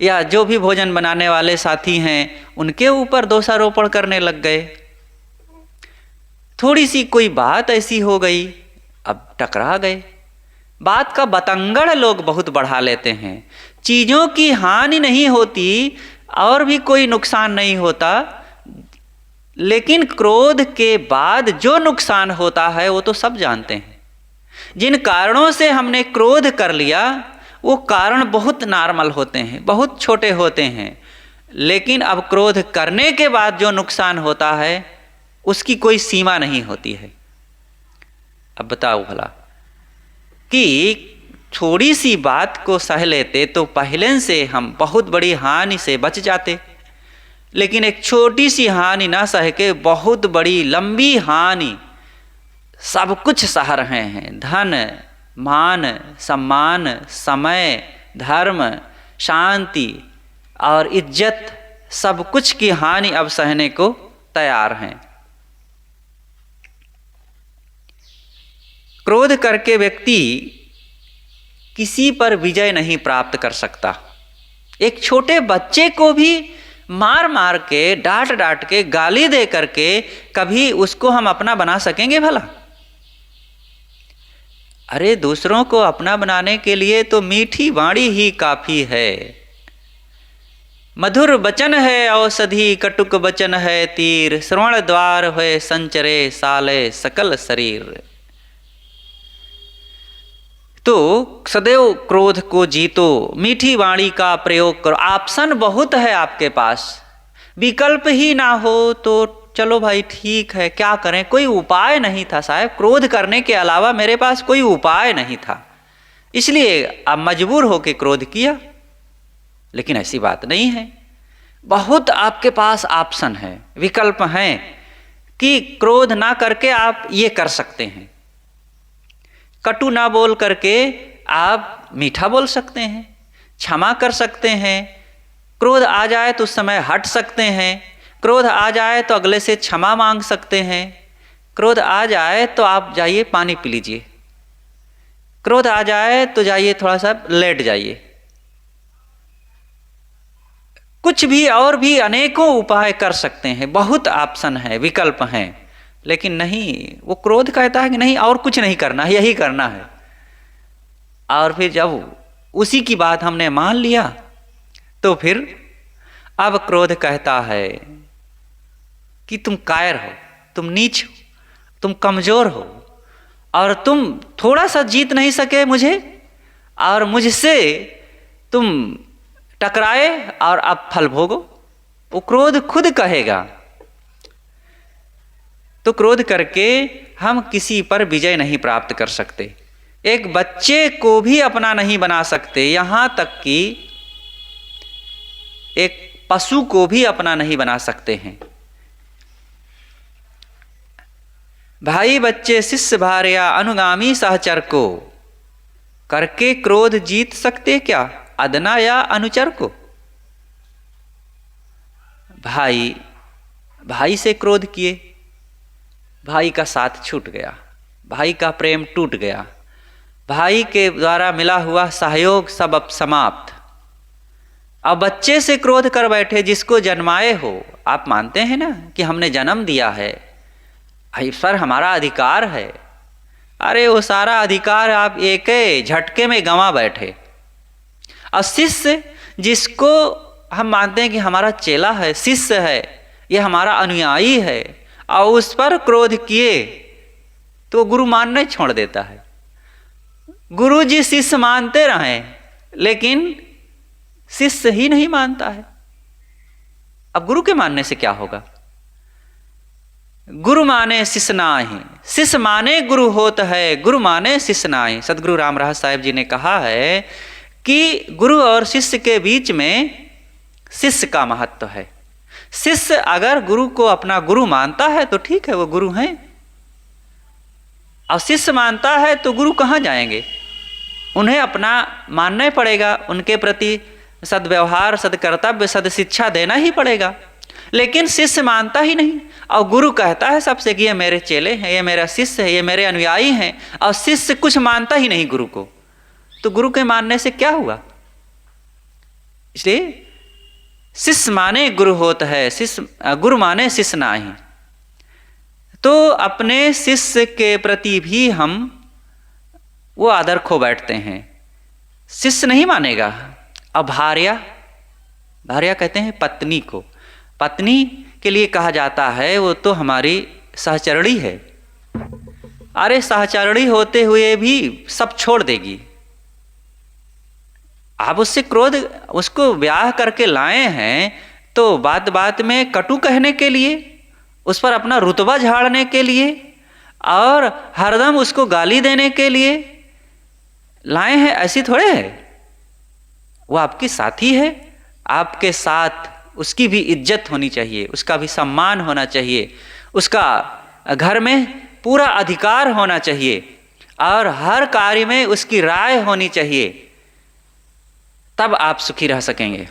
या जो भी भोजन बनाने वाले साथी हैं उनके ऊपर दोषारोपण करने लग गए। थोड़ी सी कोई बात ऐसी हो गई, अब टकरा गए। बात का बतंगड़ लोग बहुत बढ़ा लेते हैं, चीज़ों की हानि नहीं होती और भी कोई नुकसान नहीं होता, लेकिन क्रोध के बाद जो नुकसान होता है वो तो सब जानते हैं। जिन कारणों से हमने क्रोध कर लिया वो कारण बहुत नॉर्मल होते हैं, बहुत छोटे होते हैं, लेकिन अब क्रोध करने के बाद जो नुकसान होता है उसकी कोई सीमा नहीं होती है। अब बताओ भला कि थोड़ी सी बात को सह लेते तो पहले से हम बहुत बड़ी हानि से बच जाते, लेकिन एक छोटी सी हानि ना सह के बहुत बड़ी लंबी हानि सब कुछ सह रहे हैं। धन, मान, सम्मान, समय, धर्म, शांति और इज्जत, सब कुछ की हानि अब सहने को तैयार हैं। क्रोध करके व्यक्ति किसी पर विजय नहीं प्राप्त कर सकता। एक छोटे बच्चे को भी मार मार के, डांट डांट के, गाली दे करके कभी उसको हम अपना बना सकेंगे भला? अरे दूसरों को अपना बनाने के लिए तो मीठी वाणी ही काफी है। मधुर वचन है औषधि, कटुक वचन है तीर, श्रवण द्वार है संचरे साले सकल शरीर। तो सदैव क्रोध को जीतो, मीठी वाणी का प्रयोग करो। ऑप्शन बहुत है आपके पास, विकल्प ही ना हो तो चलो भाई ठीक है, क्या करें, कोई उपाय नहीं था साहब, क्रोध करने के अलावा मेरे पास कोई उपाय नहीं था, इसलिए अब मजबूर होकर क्रोध किया। लेकिन ऐसी बात नहीं है, बहुत आपके पास ऑप्शन है, विकल्प हैं कि क्रोध ना करके आप ये कर सकते हैं। कटु ना बोल करके आप मीठा बोल सकते हैं, क्षमा कर सकते हैं। क्रोध आ जाए तो उस समय हट सकते हैं, क्रोध आ जाए तो अगले से क्षमा मांग सकते हैं। क्रोध आ जाए तो आप जाइए पानी पी लीजिए, क्रोध आ जाए तो जाइए थोड़ा सा लेट जाइए। कुछ भी और भी अनेकों उपाय कर सकते हैं, बहुत ऑप्शन है, विकल्प हैं, लेकिन नहीं, वो क्रोध कहता है कि नहीं और कुछ नहीं करना है, यही करना है। और फिर जब उसी की बात हमने मान लिया तो फिर अब क्रोध कहता है कि तुम कायर हो, तुम नीच हो, तुम कमजोर हो और तुम थोड़ा सा जीत नहीं सके मुझे और मुझसे तुम टकराए और अब फल भोगो। वो क्रोध खुद कहेगा। तो क्रोध करके हम किसी पर विजय नहीं प्राप्त कर सकते, एक बच्चे को भी अपना नहीं बना सकते, यहाँ तक कि एक पशु को भी अपना नहीं बना सकते हैं। भाई बच्चे शिष्य भार्या अनुगामी सहचर को करके क्रोध जीत सकते क्या, अदना या अनुचर को? भाई से क्रोध किए, भाई का साथ छूट गया, भाई का प्रेम टूट गया, भाई के द्वारा मिला हुआ सहयोग सब अब समाप्त। अब बच्चे से क्रोध कर बैठे, जिसको जन्माए हो, आप मानते हैं ना कि हमने जन्म दिया है, इस पर हमारा अधिकार है। अरे वो सारा अधिकार आप एक झटके में गंवा बैठे। और शिष्य जिसको हम मानते हैं कि हमारा चेला है, शिष्य है, ये हमारा अनुयायी है, और उस पर क्रोध किए तो गुरु मानना ही छोड़ देता है। गुरु जी शिष्य मानते रहें, लेकिन शिष्य ही नहीं मानता है। अब गुरु के मानने से क्या होगा? गुरु माने शिष्य नाहि, शिष्य माने गुरु होत है, गुरु माने शिष्य नाहि। सदगुरु रामराज साहिब जी ने कहा है कि गुरु और शिष्य के बीच में शिष्य का महत्व है। शिष्य अगर गुरु को अपना गुरु मानता है तो ठीक है, वो गुरु हैं। और शिष्य मानता है तो गुरु कहाँ जाएंगे? उन्हें अपना मानना ही पड़ेगा, उनके प्रति सद्व्यवहार, सदकर्तव्य, सद शिक्षा देना ही पड़ेगा। लेकिन शिष्य मानता ही नहीं, और गुरु कहता है सबसे कि ये मेरे चेले हैं, ये मेरा शिष्य है, ये मेरे अनुयायी हैं, और शिष्य कुछ मानता ही नहीं गुरु को, तो गुरु के मानने से क्या हुआ? इसलिए शिष्य माने गुरु होत है, शिष्य गुरु माने शिष्य नाहि। तो अपने शिष्य के प्रति भी हम वो आदर खो बैठते हैं, शिष्य नहीं मानेगा। अब भार्या कहते हैं पत्नी को, पत्नी के लिए कहा जाता है वो तो हमारी सहचरणी है। अरे सहचरणी होते हुए भी सब छोड़ देगी। आप उससे क्रोध, उसको ब्याह करके लाए हैं तो बात बात में कटु कहने के लिए, उस पर अपना रुतबा झाड़ने के लिए और हरदम उसको गाली देने के लिए लाए हैं, ऐसी थोड़े है। वो आपकी साथी है, आपके साथ उसकी भी इज्जत होनी चाहिए, उसका भी सम्मान होना चाहिए, उसका घर में पूरा अधिकार होना चाहिए और हर कार्य में उसकी राय होनी चाहिए, तब आप सुखी रह सकेंगे।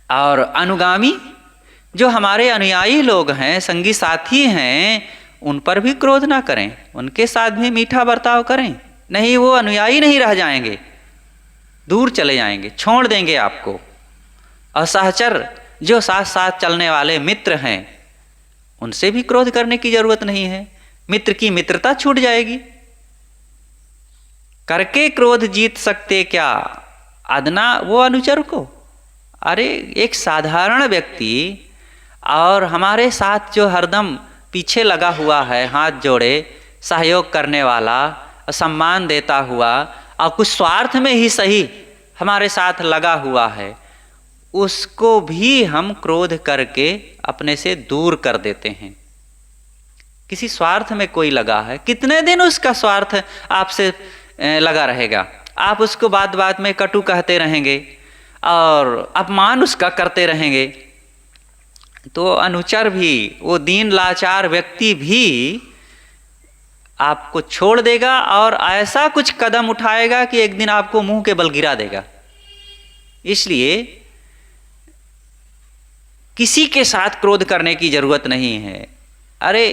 और अनुगामी जो हमारे अनुयायी लोग हैं, संगी साथी हैं, उन पर भी क्रोध ना करें, उनके साथ भी मीठा बर्ताव करें, नहीं वो अनुयायी नहीं रह जाएंगे, दूर चले जाएंगे, छोड़ देंगे आपको। और सहचर जो साथ साथ चलने वाले मित्र हैं, उनसे भी क्रोध करने की जरूरत नहीं है, मित्र की मित्रता छूट जाएगी। करके क्रोध जीत सकते क्या, अदना वो अनुचर को। अरे एक साधारण व्यक्ति और हमारे साथ जो हरदम पीछे लगा हुआ है, हाथ जोड़े सहयोग करने वाला, सम्मान देता हुआ और कुछ स्वार्थ में ही सही हमारे साथ लगा हुआ है, उसको भी हम क्रोध करके अपने से दूर कर देते हैं। किसी स्वार्थ में कोई लगा है, कितने दिन उसका स्वार्थ आपसे लगा रहेगा? आप उसको बात बात में कटु कहते रहेंगे और अपमान उसका करते रहेंगे, तो अनुचर भी, वो दीन लाचार व्यक्ति भी आपको छोड़ देगा और ऐसा कुछ कदम उठाएगा कि एक दिन आपको मुंह के बल गिरा देगा। इसलिए किसी के साथ क्रोध करने की जरूरत नहीं है। अरे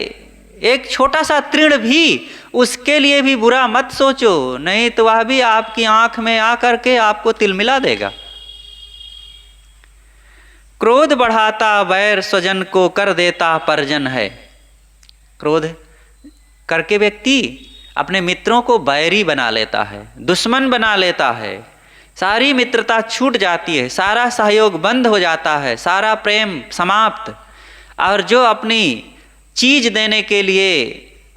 एक छोटा सा तृण भी, उसके लिए भी बुरा मत सोचो, नहीं तो वह भी आपकी आंख में आकर के आपको तिलमिला देगा। क्रोध बढ़ाता वैर स्वजन को कर देता परजन है। क्रोध करके व्यक्ति अपने मित्रों को बैरी बना लेता है, दुश्मन बना लेता है, सारी मित्रता छूट जाती है, सारा सहयोग बंद हो जाता है, सारा प्रेम समाप्त। और जो अपनी चीज़ देने के लिए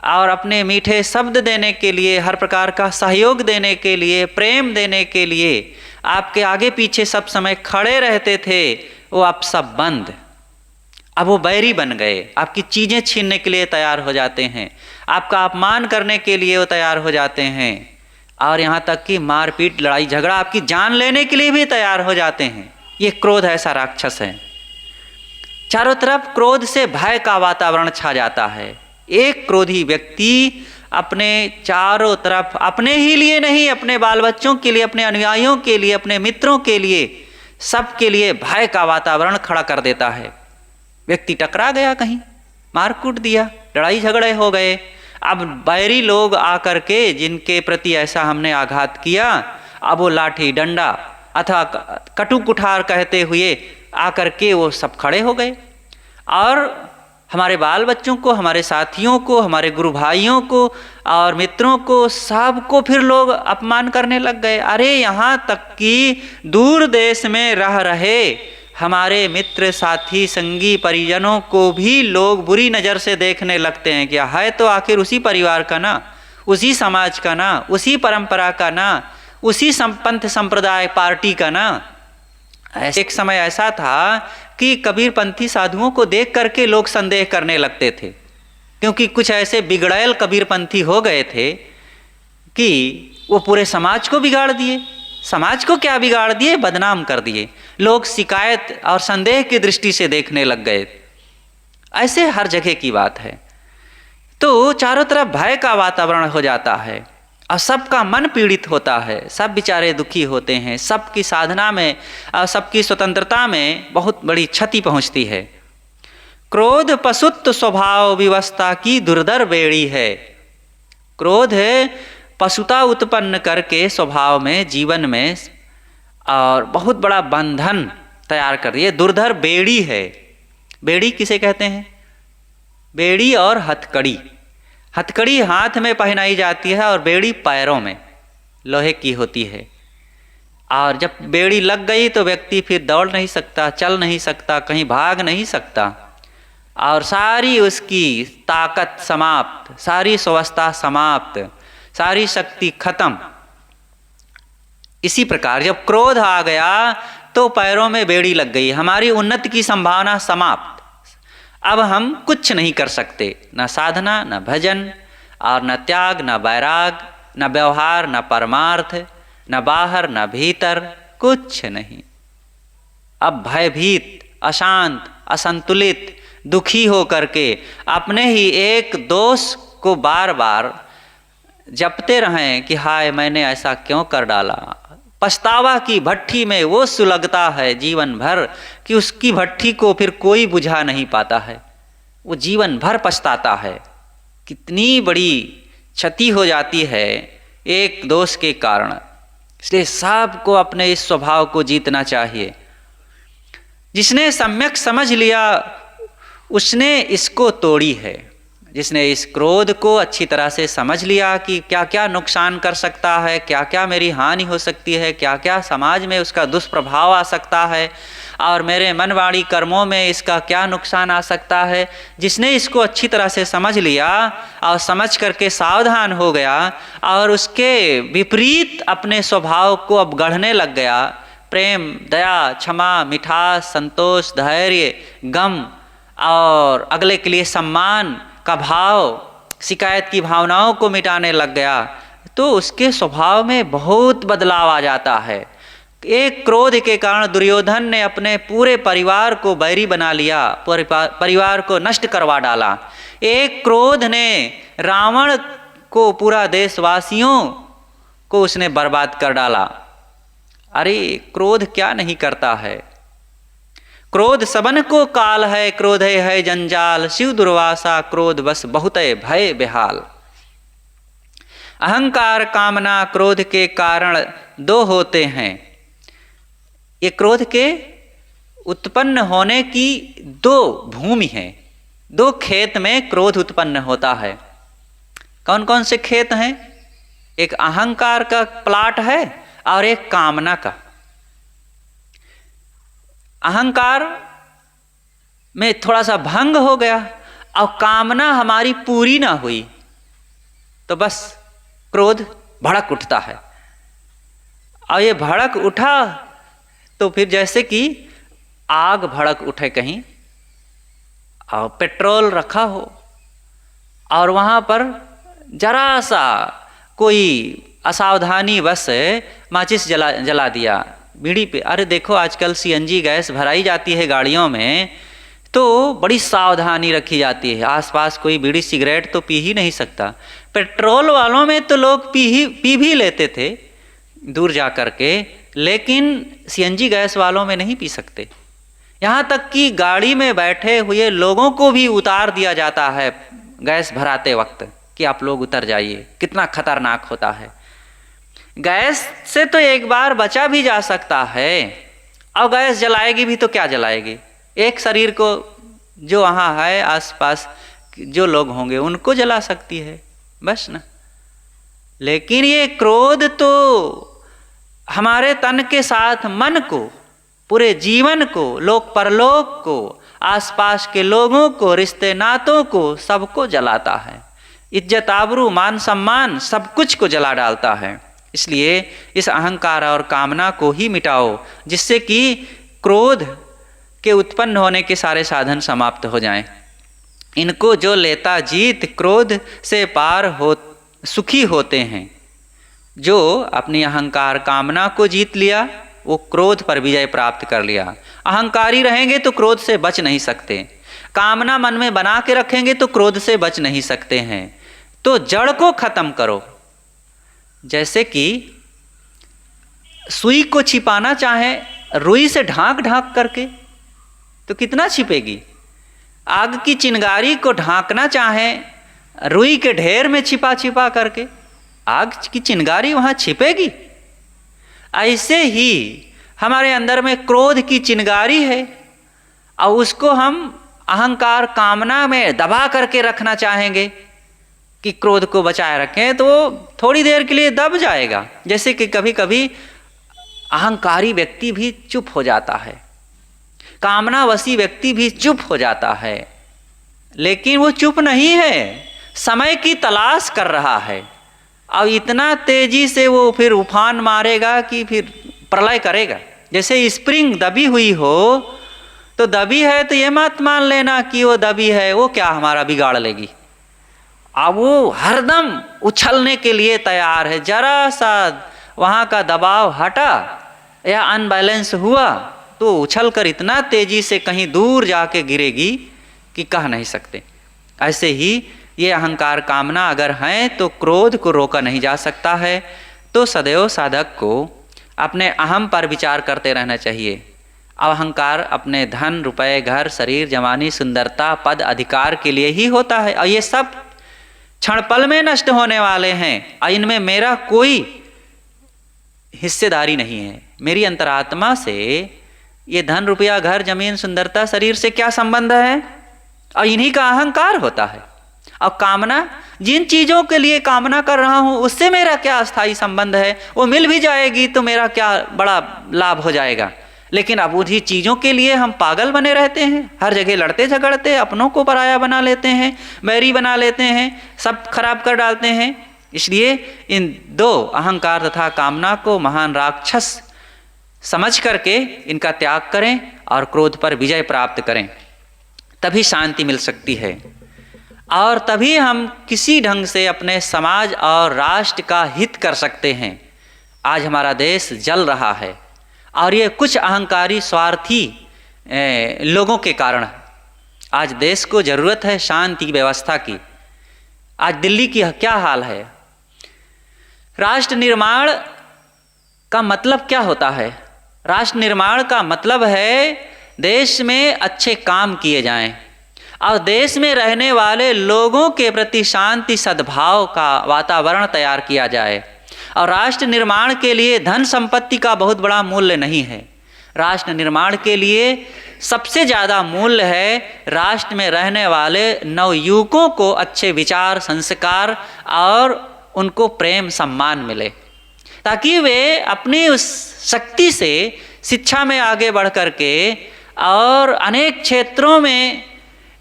और अपने मीठे शब्द देने के लिए, हर प्रकार का सहयोग देने के लिए, प्रेम देने के लिए आपके आगे पीछे सब समय खड़े रहते थे, वो अब सब बंद। अब वो बैरी बन गए, आपकी चीज़ें छीनने के लिए तैयार हो जाते हैं, आपका अपमान करने के लिए वो तैयार हो जाते हैं, और यहाँ तक कि मारपीट लड़ाई झगड़ा आपकी जान लेने के लिए भी तैयार हो जाते हैं। ये क्रोध ऐसा राक्षस है। चारों तरफ क्रोध से भय का वातावरण छा जाता है। एक क्रोधी व्यक्ति अपने चारों तरफ, अपने ही लिए नहीं, अपने बाल बच्चों के लिए, अपने अनुयायियों के लिए, अपने मित्रों के लिए, सबके लिए भय का वातावरण खड़ा कर देता है। व्यक्ति टकरा गया, कहीं मारकूट दिया, लड़ाई झगड़े हो गए, अब बैरी लोग आकर के जिनके प्रति ऐसा हमने आघात किया, अब वो लाठी डंडा अथवा कटु कुठार कहते हुए आकर के वो सब खड़े हो गए, और हमारे बाल बच्चों को, हमारे साथियों को, हमारे गुरु भाइयों को और मित्रों को, सबको फिर लोग अपमान करने लग गए। अरे यहाँ तक कि दूर देश में रह रहे हमारे मित्र साथी संगी परिजनों को भी लोग बुरी नज़र से देखने लगते हैं। क्या है तो आखिर उसी परिवार का ना, उसी समाज का ना, उसी परंपरा का ना, उसी पंथ संप्रदाय पार्टी का ना। एक समय ऐसा था कि कबीरपंथी साधुओं को देख करके लोग संदेह करने लगते थे, क्योंकि कुछ ऐसे बिगड़ैल कबीरपंथी हो गए थे कि वो पूरे समाज को बिगाड़ दिए। समाज को क्या बिगाड़ दिए, बदनाम कर दिए। लोग शिकायत और संदेह की दृष्टि से देखने लग गए। ऐसे हर जगह की बात है। तो चारों तरफ भय का वातावरण हो जाता है और सबका मन पीड़ित होता है, सब बेचारे दुखी होते हैं, सबकी साधना में और सबकी स्वतंत्रता में बहुत बड़ी क्षति पहुंचती है। क्रोध पशुत्व स्वभाव विवस्था की दुर्धर बेड़ी है। क्रोध पशुता उत्पन्न करके स्वभाव में, जीवन में और बहुत बड़ा बंधन तैयार कर दिए। दुर्धर बेड़ी है। बेड़ी किसे कहते हैं? बेड़ी और हथकड़ी। हथकड़ी हाथ में पहनाई जाती है और बेड़ी पैरों में लोहे की होती है। और जब बेड़ी लग गई तो व्यक्ति फिर दौड़ नहीं सकता, चल नहीं सकता, कहीं भाग नहीं सकता, और सारी उसकी ताकत समाप्त, सारी स्वस्थता समाप्त, सारी शक्ति खत्म। इसी प्रकार जब क्रोध आ गया तो पैरों में बेड़ी लग गई, हमारी उन्नति की संभावना समाप्त। अब हम कुछ नहीं कर सकते, न साधना, न भजन, और न त्याग, न वैराग, न व्यवहार, न परमार्थ, न बाहर, न भीतर, कुछ नहीं। अब भयभीत, अशांत, असंतुलित, दुखी हो करके अपने ही एक दोष को बार बार जपते रहें कि हाय मैंने ऐसा क्यों कर डाला। पछतावा की भट्ठी में वो सुलगता है जीवन भर कि उसकी भट्ठी को फिर कोई बुझा नहीं पाता है। वो जीवन भर पछताता है। कितनी बड़ी क्षति हो जाती है एक दोष के कारण। इसलिए सबको अपने इस स्वभाव को जीतना चाहिए। जिसने सम्यक समझ लिया उसने इसको तोड़ी है। जिसने इस क्रोध को अच्छी तरह से समझ लिया कि क्या क्या नुकसान कर सकता है, क्या क्या मेरी हानि हो सकती है, क्या क्या समाज में उसका दुष्प्रभाव आ सकता है, और मेरे मन वाणी कर्मों में इसका क्या नुकसान आ सकता है, जिसने इसको अच्छी तरह से समझ लिया और समझ करके सावधान हो गया और उसके विपरीत अपने स्वभाव को अब गढ़ने लग गया, प्रेम, दया, क्षमा, मिठास, संतोष, धैर्य, गम और अगले के लिए सम्मान का भाव, शिकायत की भावनाओं को मिटाने लग गया, तो उसके स्वभाव में बहुत बदलाव आ जाता है। एक क्रोध के कारण दुर्योधन ने अपने पूरे परिवार को बैरी बना लिया, परिवार को नष्ट करवा डाला। एक क्रोध ने रावण को, पूरा देशवासियों को उसने बर्बाद कर डाला। अरे क्रोध क्या नहीं करता है। क्रोध सबन को काल है, क्रोध है जंजाल, शिव दुर्वासा क्रोध बस बहुत भय बेहाल। अहंकार कामना क्रोध के कारण दो होते हैं। ये क्रोध के उत्पन्न होने की दो भूमि है, दो खेत में क्रोध उत्पन्न होता है। कौन कौन से खेत हैं? एक अहंकार का प्लाट है और एक कामना का। अहंकार में थोड़ा सा भंग हो गया और कामना हमारी पूरी ना हुई तो बस क्रोध भड़क उठता है। और ये भड़क उठा तो फिर जैसे कि आग भड़क उठे कहीं और पेट्रोल रखा हो और वहाँ पर जरा सा कोई असावधानी बस माचिस जला दिया बीड़ी पे। अरे देखो आजकल सीएनजी गैस भराई जाती है गाड़ियों में तो बड़ी सावधानी रखी जाती है, आसपास कोई बीड़ी सिगरेट तो पी ही नहीं सकता। पेट्रोल वालों में तो लोग पी भी लेते थे दूर जा कर के, लेकिन सीएनजी गैस वालों में नहीं पी सकते। यहाँ तक कि गाड़ी में बैठे हुए लोगों को भी उतार दिया जाता है गैस भराते वक्त कि आप लोग उतर जाइए, कितना खतरनाक होता है। गैस से तो एक बार बचा भी जा सकता है, और गैस जलाएगी भी तो क्या जलाएगी? एक शरीर को जो वहाँ है आसपास जो लोग होंगे उनको जला सकती है बस ना। लेकिन ये क्रोध तो हमारे तन के साथ मन को, पूरे जीवन को, लोक परलोक को, आसपास के लोगों को, रिश्ते नातों को, सबको जलाता है। इज्जत आबरू मान सम्मान सब कुछ को जला डालता है। इसलिए इस अहंकार और कामना को ही मिटाओ, जिससे कि क्रोध के उत्पन्न होने के सारे साधन समाप्त हो जाएं। इनको जो लेता जीत क्रोध से पार हो सुखी होते हैं। जो अपनी अहंकार कामना को जीत लिया वो क्रोध पर विजय प्राप्त कर लिया। अहंकारी रहेंगे तो क्रोध से बच नहीं सकते, कामना मन में बना के रखेंगे तो क्रोध से बच नहीं सकते हैं। तो जड़ को खत्म करो। जैसे कि सुई को छिपाना चाहे रुई से ढांक ढांक करके तो कितना छिपेगी। आग की चिंगारी को ढांकना चाहे रुई के ढेर में छिपा छिपा करके आग की चिंगारी वहाँ छिपेगी। ऐसे ही हमारे अंदर में क्रोध की चिंगारी है और उसको हम अहंकार कामना में दबा करके रखना चाहेंगे कि क्रोध को बचाए रखें, तो थोड़ी देर के लिए दब जाएगा। जैसे कि कभी कभी अहंकारी व्यक्ति भी चुप हो जाता है, कामनावशी व्यक्ति भी चुप हो जाता है, लेकिन वो चुप नहीं है, समय की तलाश कर रहा है। और इतना तेजी से वो फिर उफान मारेगा कि फिर प्रलय करेगा। जैसे स्प्रिंग दबी हुई हो तो दबी है तो ये मत मान लेना कि वो दबी है, वो क्या हमारा बिगाड़ लेगी। अब वो हरदम उछलने के लिए तैयार है। जरा सा वहाँ का दबाव हटा या अनबैलेंस हुआ तो उछलकर इतना तेजी से कहीं दूर जाके गिरेगी कि कह नहीं सकते। ऐसे ही ये अहंकार कामना अगर हैं तो क्रोध को रोका नहीं जा सकता है। तो सदैव साधक को अपने अहम पर विचार करते रहना चाहिए। अहंकार अपने धन रुपए घर शरीर जवानी सुंदरता पद अधिकार के लिए ही होता है, और ये सब क्षणपल में नष्ट होने वाले हैं, और इनमें मेरा कोई हिस्सेदारी नहीं है। मेरी अंतरात्मा से ये धन रुपया घर जमीन सुंदरता शरीर से क्या संबंध है? और इन्हीं का अहंकार होता है। और कामना, जिन चीज़ों के लिए कामना कर रहा हूँ उससे मेरा क्या स्थायी संबंध है? वो मिल भी जाएगी तो मेरा क्या बड़ा लाभ हो जाएगा। लेकिन अब उन्हीं चीज़ों के लिए हम पागल बने रहते हैं, हर जगह लड़ते झगड़ते, अपनों को पराया बना लेते हैं, बैरी बना लेते हैं, सब खराब कर डालते हैं। इसलिए इन दो अहंकार तथा कामना को महान राक्षस समझ करके इनका त्याग करें और क्रोध पर विजय प्राप्त करें, तभी शांति मिल सकती है। और तभी हम किसी ढंग से अपने समाज और राष्ट्र का हित कर सकते हैं। आज हमारा देश जल रहा है और ये कुछ अहंकारी स्वार्थी लोगों के कारण। आज देश को ज़रूरत है शांति व्यवस्था की, आज दिल्ली की क्या हाल है। राष्ट्र निर्माण का मतलब क्या होता है? राष्ट्र निर्माण का मतलब है देश में अच्छे काम किए जाएं और देश में रहने वाले लोगों के प्रति शांति सद्भाव का वातावरण तैयार किया जाए। और राष्ट्र निर्माण के लिए धन संपत्ति का बहुत बड़ा मूल्य नहीं है। राष्ट्र निर्माण के लिए सबसे ज़्यादा मूल्य है राष्ट्र में रहने वाले नवयुवकों को अच्छे विचार, संस्कार और उनको प्रेम सम्मान मिले, ताकि वे अपनी उस शक्ति से शिक्षा में आगे बढ़ कर के और अनेक क्षेत्रों में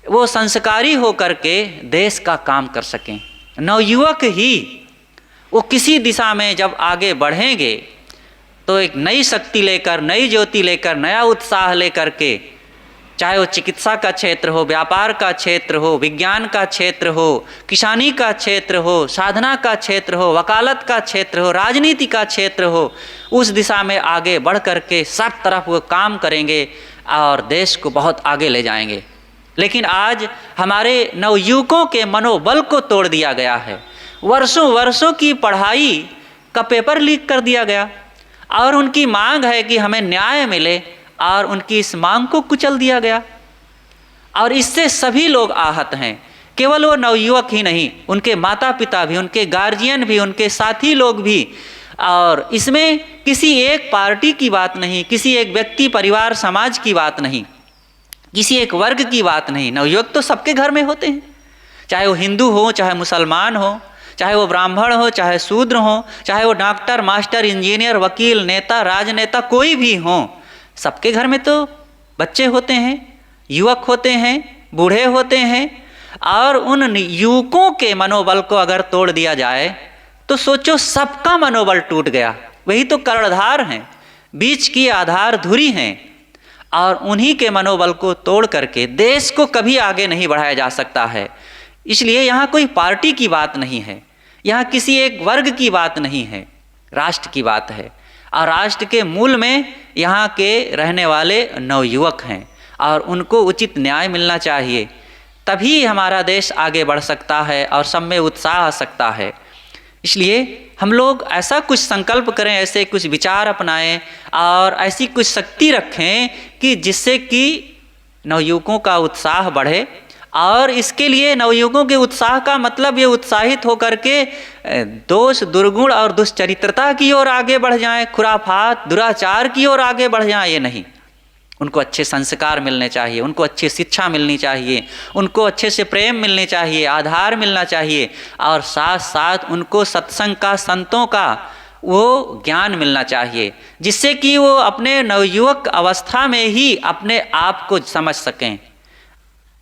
वो संस्कारी हो कर के देश का काम कर सकें। नवयुवक ही वो किसी दिशा में जब आगे बढ़ेंगे तो एक नई शक्ति लेकर, नई ज्योति लेकर, नया उत्साह लेकर के, चाहे वो चिकित्सा का क्षेत्र हो, व्यापार का क्षेत्र हो, विज्ञान का क्षेत्र हो, किसानी का क्षेत्र हो, साधना का क्षेत्र हो, वकालत का क्षेत्र हो, राजनीति का क्षेत्र हो, उस दिशा में आगे बढ़ कर के सब तरफ वो काम करेंगे और देश को बहुत आगे ले जाएंगे। लेकिन आज हमारे नवयुवकों के मनोबल को तोड़ दिया गया है। वर्षों वर्षों की पढ़ाई का पेपर लीक कर दिया गया और उनकी मांग है कि हमें न्याय मिले और उनकी इस मांग को कुचल दिया गया और इससे सभी लोग आहत हैं। केवल वो नवयुवक ही नहीं, उनके माता पिता भी, उनके गार्जियन भी, उनके साथी लोग भी। और इसमें किसी एक पार्टी की बात नहीं, किसी एक व्यक्ति, परिवार, समाज की बात नहीं, किसी एक वर्ग की बात नहीं। नवयुवक तो सबके घर में होते हैं, चाहे वो हिंदू हो, चाहे मुसलमान हो, चाहे वो ब्राह्मण हो, चाहे शूद्र हो, चाहे वो डॉक्टर, मास्टर, इंजीनियर, वकील, नेता, राजनेता, कोई भी हो। सबके घर में तो बच्चे होते हैं, युवक होते हैं, बूढ़े होते हैं। और उन युवकों के मनोबल को अगर तोड़ दिया जाए तो सोचो सबका मनोबल टूट गया। वही तो कर्णधार हैं, बीच की आधार धुरी हैं और उन्हीं के मनोबल को तोड़ करके देश को कभी आगे नहीं बढ़ाया जा सकता है। इसलिए यहाँ कोई पार्टी की बात नहीं है, यहाँ किसी एक वर्ग की बात नहीं है, राष्ट्र की बात है। और राष्ट्र के मूल में यहाँ के रहने वाले नवयुवक हैं और उनको उचित न्याय मिलना चाहिए, तभी हमारा देश आगे बढ़ सकता है और सब में उत्साह आ सकता है। इसलिए हम लोग ऐसा कुछ संकल्प करें, ऐसे कुछ विचार अपनाएं और ऐसी कुछ शक्ति रखें कि जिससे कि नवयुवकों का उत्साह बढ़े। और इसके लिए नवयुवकों के उत्साह का मतलब ये उत्साहित होकर के दोष, दुर्गुण और दुष्चरित्रता की ओर आगे बढ़ जाएं, खुराफात, दुराचार की ओर आगे बढ़ जाएं, ये नहीं। उनको अच्छे संस्कार मिलने चाहिए, उनको अच्छी शिक्षा मिलनी चाहिए, उनको अच्छे से प्रेम मिलने चाहिए, आधार मिलना चाहिए और साथ साथ उनको सत्संग का, संतों का वो ज्ञान मिलना चाहिए, जिससे कि वो अपने नवयुवक अवस्था में ही अपने आप को समझ सकें।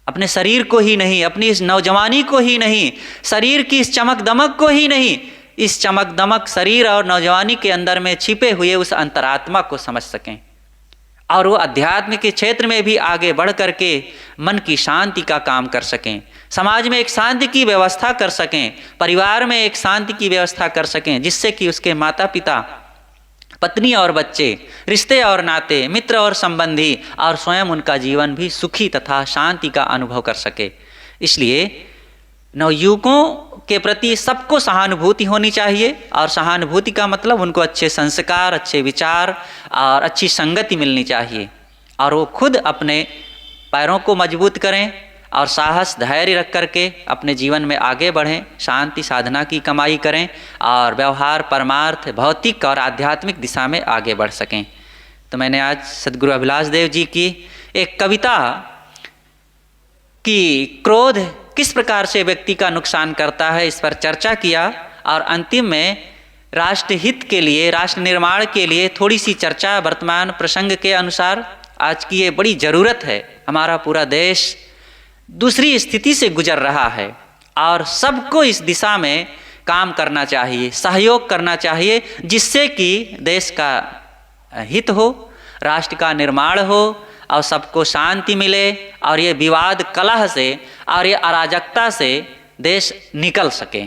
अपने शरीर को ही नहीं, अपनी इस नौजवानी को ही नहीं, शरीर की इस चमक दमक को ही नहीं, इस चमक दमक शरीर और नौजवानी के अंदर में छिपे हुए उस अंतरात्मा को समझ सकें और वो अध्यात्म के क्षेत्र में भी आगे बढ़ करके मन की शांति का काम कर सकें, समाज में एक शांति की व्यवस्था कर सकें, परिवार में एक शांति की व्यवस्था कर सकें, जिससे कि उसके माता पिता, पत्नी और बच्चे, रिश्ते और नाते, मित्र और संबंधी और स्वयं उनका जीवन भी सुखी तथा शांति का अनुभव कर सके। इसलिए नवयुवकों के प्रति सबको सहानुभूति होनी चाहिए और सहानुभूति का मतलब उनको अच्छे संस्कार, अच्छे विचार और अच्छी संगति मिलनी चाहिए और वो खुद अपने पैरों को मजबूत करें और साहस, धैर्य रख करके अपने जीवन में आगे बढ़ें, शांति साधना की कमाई करें और व्यवहार, परमार्थ, भौतिक और आध्यात्मिक दिशा में आगे बढ़ सकें। तो मैंने आज सद्गुरु अभिलाष देव जी की एक कविता की क्रोध किस प्रकार से व्यक्ति का नुकसान करता है इस पर चर्चा किया और अंतिम में राष्ट्र हित के लिए, राष्ट्र निर्माण के लिए थोड़ी सी चर्चा वर्तमान प्रसंग के अनुसार। आज की ये बड़ी ज़रूरत है, हमारा पूरा देश दूसरी स्थिति से गुजर रहा है और सबको इस दिशा में काम करना चाहिए, सहयोग करना चाहिए, जिससे कि देश का हित हो, राष्ट्र का निर्माण हो और सबको शांति मिले और ये विवाद, कलह से और ये अराजकता से देश निकल सके।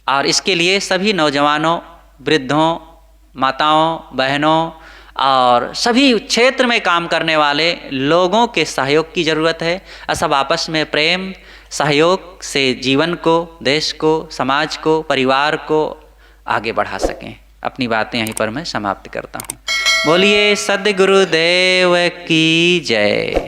और इसके लिए सभी नौजवानों, वृद्धों, माताओं, बहनों और सभी क्षेत्र में काम करने वाले लोगों के सहयोग की ज़रूरत है। सब आपस में प्रेम सहयोग से जीवन को, देश को, समाज को, परिवार को आगे बढ़ा सकें। अपनी बातें यहीं पर मैं समाप्त करता हूँ। बोलिए सद्गुरुदेव की जय।